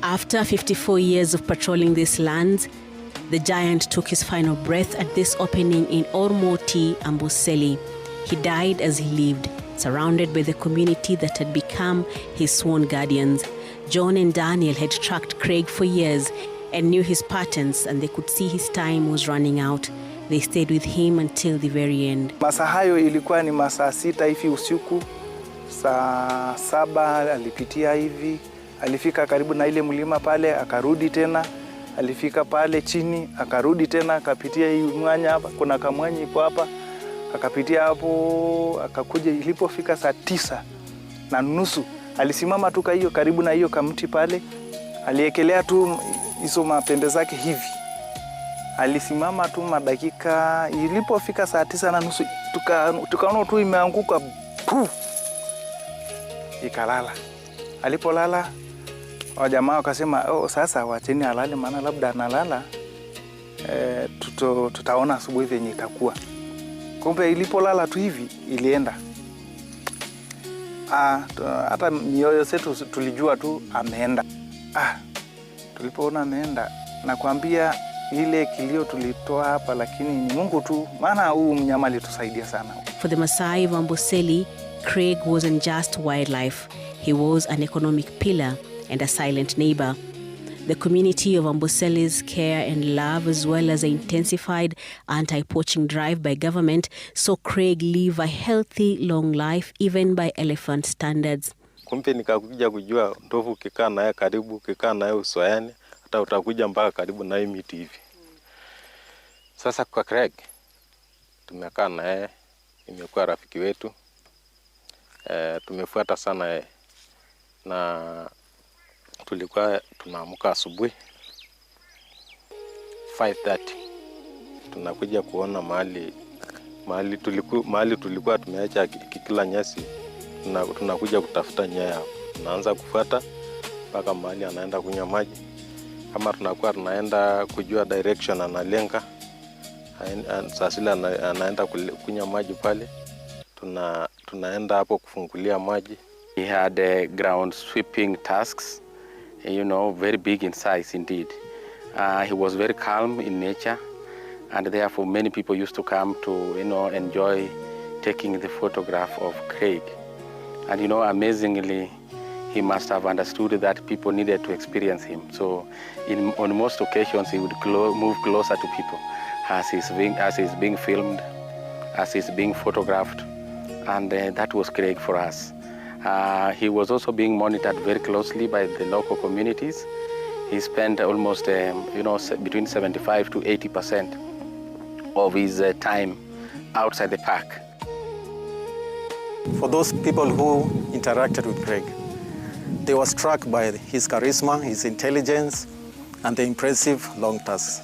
After 54 years of patrolling these lands, the giant took his final breath at this opening in Ormoti, Amboseli. He died as he lived, surrounded by the community that had become his sworn guardians. John and Daniel had tracked Craig for years and knew his patterns, and they could see his time was running out. They stayed with him until the very end. Masaa hayo ilikuwa ni masaa 6 hivi usiku. Saa 7 alipitia hivi, alifika karibu na ile mlima pale, akarudi tena, alifika pale chini, akarudi tena, akapitia hii mwanya hapa, kuna kamwanya iko hapa, akapitia hapo, akakuja. Ilipofika saa 9:30 alisimama tu hiyo karibu na hiyo kamti pale, aliekelea tu hizo mapembe zake hivi. Alisimama tu madakika, ilipofika saa 9:30 tukaona tu imeanguka, puf, ikalala. Alipolala, wajamaa wakasema, sasa wacheni alale, maana labda analala tutaona asubuhi venye itakuwa. Kumbe ilipolala tu hivi ilienda. Hata mioyo yetu tulijua tu ameenda. Tulipoona ameenda, nakwambia Ile kilio tulitoa hapa, lakini ni Mungu tu, maana huu mnyama alitusaidia sana. For the Maasai of Amboseli, Craig wasn't just wildlife. He was an economic pillar and a silent neighbor. The community of Amboseli's care and love, as well as the intensified anti-poaching drive by government, saw Craig live a healthy, long life, even by elephant standards. Kumbe nikakuja kujua ndovu ukikaa naye karibu, ukikaa naye uswayani, hata utakuja mpaka karibu na hii miti hivi. Sasa kwa Craig, tumekaa naye, imekuwa rafiki wetu. Tumefuata sana yeye. Na tulikuwa tunaamka asubuhi 5:30. Tunakuja kuona mahali tulikuwa tumeacha kikila nyasi. Tunakuja kutafuta nyaya. Tunaanza kufuata mpaka mahali anaenda kunywa maji. Kama tunakuwa tunaenda kujua direction analenga, sasa anaenda kunywa maji pale. Tunaenda hapo kufungulia maji. He had ground sweeping tasks, you know, very big in size indeed. He was very calm in nature, and therefore many people used to come to, you know, enjoy taking the photograph of Craig. And you know, amazingly, he must have understood that people needed to experience him. So on most occasions, he would move closer to people as he's being filmed, as he's being photographed. And that was Craig for us. He was also being monitored very closely by the local communities. He spent almost, you know, between 75 to 80% of his time outside the park. For those people who interacted with Craig, they were struck by his charisma, his intelligence, and the impressive long tasks.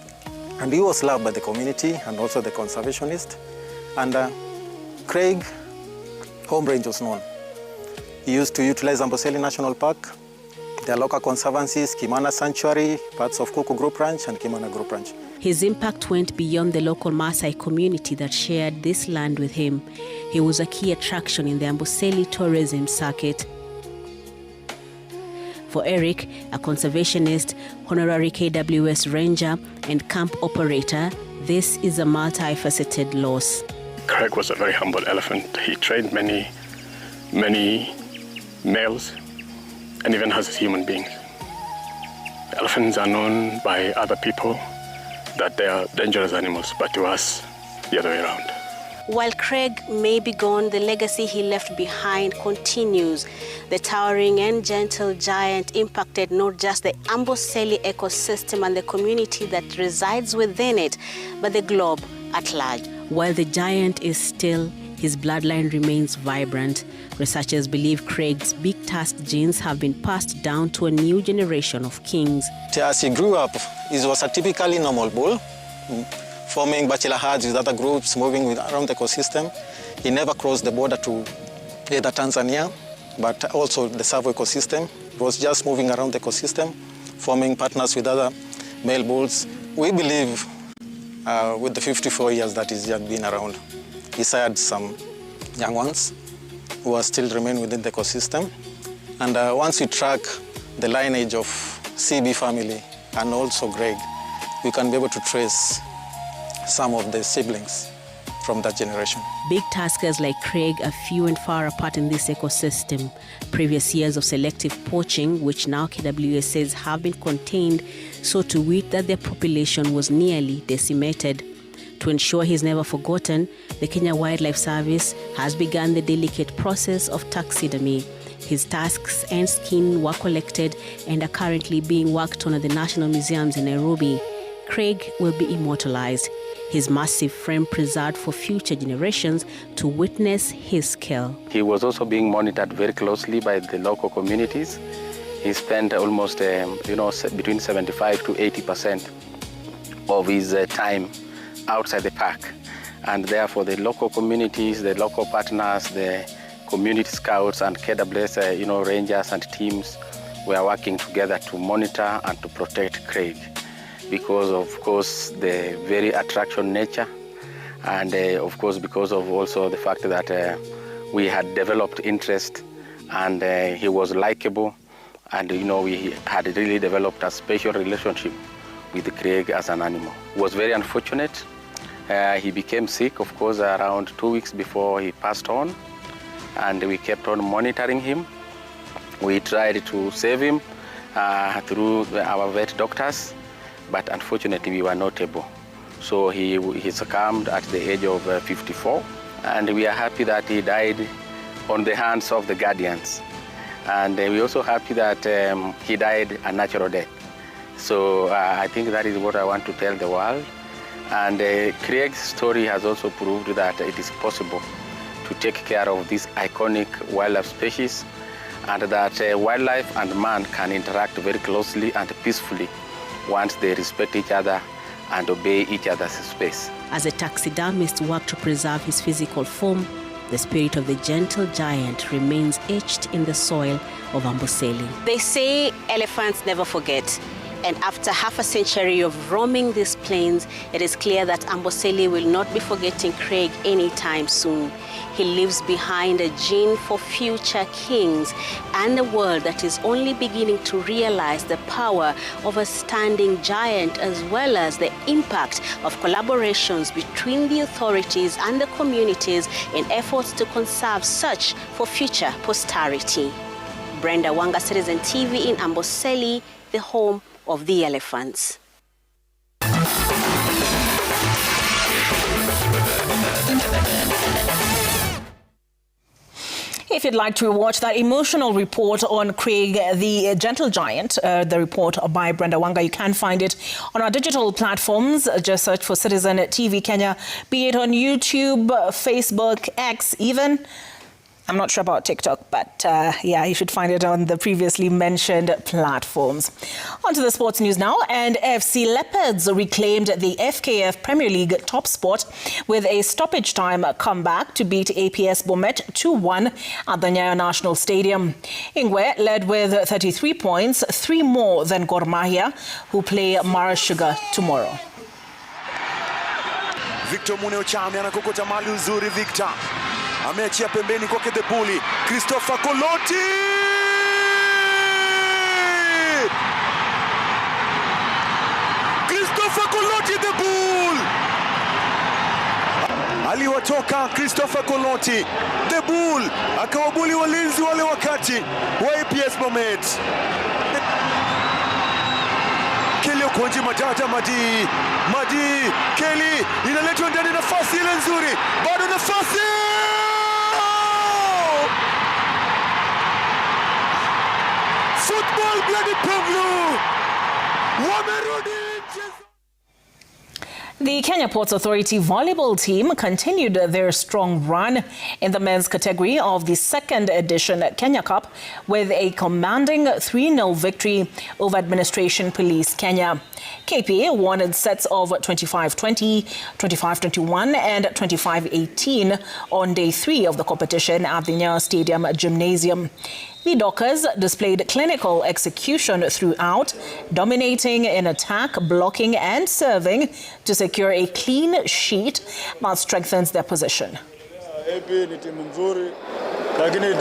And he was loved by the community and also the conservationists. And Craig, home range was known. He used to utilize Amboseli National Park, the local conservancies, Kimana Sanctuary, parts of Kuku Group Ranch and Kimana Group Ranch. His impact went beyond the local Maasai community that shared this land with him. He was a key attraction in the Amboseli tourism circuit. For Eric, a conservationist, honorary KWS ranger, and camp operator, this is a multifaceted loss. Craig was a very humble elephant. He trained many males and even as human beings. Elephants are known by other people that they are dangerous animals, but to us, the other way around. While Craig may be gone, the legacy he left behind continues. The towering and gentle giant impacted not just the Amboseli ecosystem and the community that resides within it, but the globe at large. While the giant is still, his bloodline remains vibrant. Researchers believe Craig's big tusk genes have been passed down to a new generation of kings. As he grew up, he was a typically normal bull, forming bachelor herds with other groups, moving around the ecosystem. He never crossed the border to either Tanzania, but also the Savo ecosystem. He was just moving around the ecosystem, forming partners with other male bulls. We believe with the 54 years that he's been around, he sired some young ones who are still remain within the ecosystem. And once we track the lineage of CB family and also Craig, we can be able to trace some of the siblings from that generation. Big tuskers like Craig are few and far apart in this ecosystem. Previous years of selective poaching, which now KWS says have been contained, saw to wit that their population was nearly decimated. To ensure he's never forgotten, the Kenya Wildlife Service has begun the delicate process of taxidermy. His tusks and skin were collected and are currently being worked on at the National Museums in Nairobi. Craig will be immortalized, his massive frame preserved for future generations to witness his skill. He was also being monitored very closely by the local communities. He spent almost, between 75 to 80% of his time outside the park. And therefore the local communities, the local partners, the community scouts and KWS, rangers and teams were working together to monitor and to protect Craig, because of course the very attraction nature, and of course because of also the fact that we had developed interest, and he was likable, and we had really developed a special relationship with Craig as an animal. It was very unfortunate. He became sick, of course, around 2 weeks before he passed on, and we kept on monitoring him. We tried to save him through our vet doctors, but unfortunately we were not able. So he succumbed at the age of 54, and we are happy that he died on the hands of the guardians. And we're also happy that he died a natural death. So I think that is what I want to tell the world. And Craig's story has also proved that it is possible to take care of this iconic wildlife species, and that wildlife and man can interact very closely and peacefully once they respect each other and obey each other's space. As a taxidermist worked to preserve his physical form, the spirit of the gentle giant remains etched in the soil of Amboseli. They say elephants never forget. And after half a century of roaming these plains, it is clear that Amboseli will not be forgetting Craig anytime soon. He leaves behind a gene for future kings and a world that is only beginning to realize the power of a standing giant, as well as the impact of collaborations between the authorities and the communities in efforts to conserve such for future posterity. Brenda Wanga, Citizen TV in Amboseli, the home of the elephants. If you'd like to watch that emotional report on Craig the Gentle Giant, the report by Brenda Wanga, you can find it on our digital platforms. Just search for Citizen TV Kenya, be it on YouTube, Facebook, X even. I'm not sure about TikTok, but yeah, you should find it on the previously mentioned platforms. On to the sports news now, and FC Leopards reclaimed the FKF Premier League top spot with a stoppage time comeback to beat APS Bomet 2-1 at the Nyayo National Stadium. Ingwe led with 33 points, 3 more than Gor Mahia, who play Mara Sugar tomorrow. Victor Muneo Chami anakokota mali uzuri. Victor ameachia pembeni kwake the bully Christopher Koloti. Christopher Koloti the bull. Aliwatoka Christopher Koloti the bull, akawabuli walinzi wale wakati wa APS Bomet. Kelly Okonji Madada Madi Kelly inaletwa ndani, nafasi ile nzuri, bado nafasi. Football bloody Poglu wamerudi. The Kenya Ports Authority volleyball team continued their strong run in the men's category of the second edition Kenya Cup with a commanding 3-0 victory over Administration Police Kenya. KPA won in sets of 25-20, 25-21 and 25-18 on day 3 of the competition at the Nyayo Stadium Gymnasium. The Dockers displayed clinical execution throughout, dominating in attack, blocking and serving to secure a clean sheet that strengthens their position. AP ni timu nzuri, lakini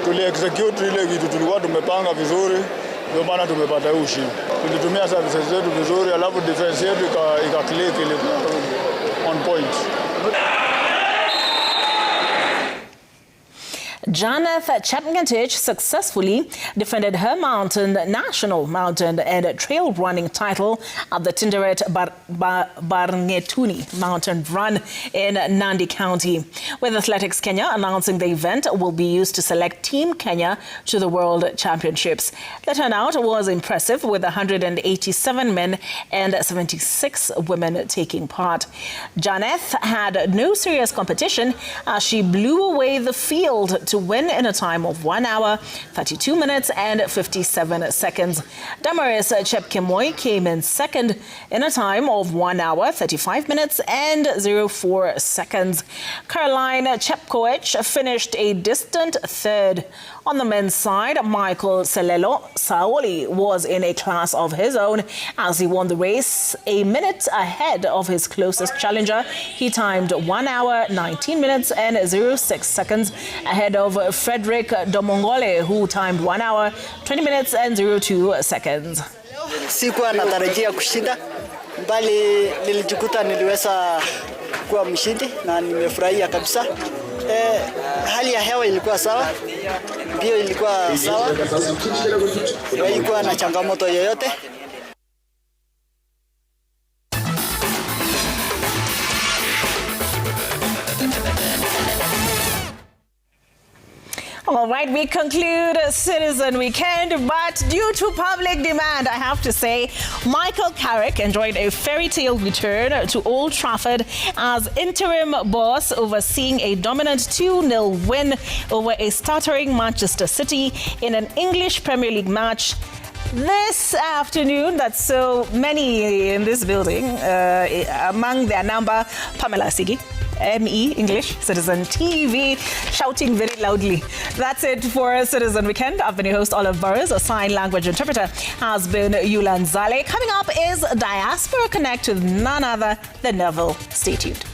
tuli execute ile kitu tulikuwa tumepanga vizuri, ndio maana tumepata ushindi. Tulitumia services zetu vizuri, alafu defense yetu ika click ile on point. Janeth Chepngetich successfully defended her national mountain and trail running title at the Tinderet Barngetuni Mountain Run in Nandi County, with Athletics Kenya announcing the event will be used to select Team Kenya to the World Championships. The turnout was impressive, with 187 men and 76 women taking part. Janeth had no serious competition as she blew away the field to win in a time of 1 hour, 32 minutes and 57 seconds. Damaris Chepkemoi came in second in a time of 1 hour, 35 minutes and 04 seconds. Caroline Chepkoech finished a distant third. On the men's side, Michael Selelo Saoli was in a class of his own as he won the race a minute ahead of his closest challenger. He timed 1 hour, 19 minutes and 06 seconds ahead of Frederick Domongole, who timed 1 hour, 20 minutes and 02 seconds. Sikuwa natarajia kushinda, bali nilijikuta niliweza kuwa mshindi na nimefurahia kabisa. Hali ya hewa ilikuwa sawa, mbio ilikuwa sawa, haikuwa na changamoto yoyote. All right, we conclude Citizen Weekend, but due to public demand, I have to say, Michael Carrick enjoyed a fairy tale return to Old Trafford as interim boss, overseeing a dominant 2-0 win over a stuttering Manchester City in an English Premier League match. This afternoon, that so many in this building, among their number, Pamela Sigi, ME English, Citizen TV, shouting very loudly. That's it for Citizen Weekend. I've been your host, Olive Burrows. A sign language interpreter has been Yulan Zale. Coming up is Diaspora Connect with none other than Neville. Stay tuned.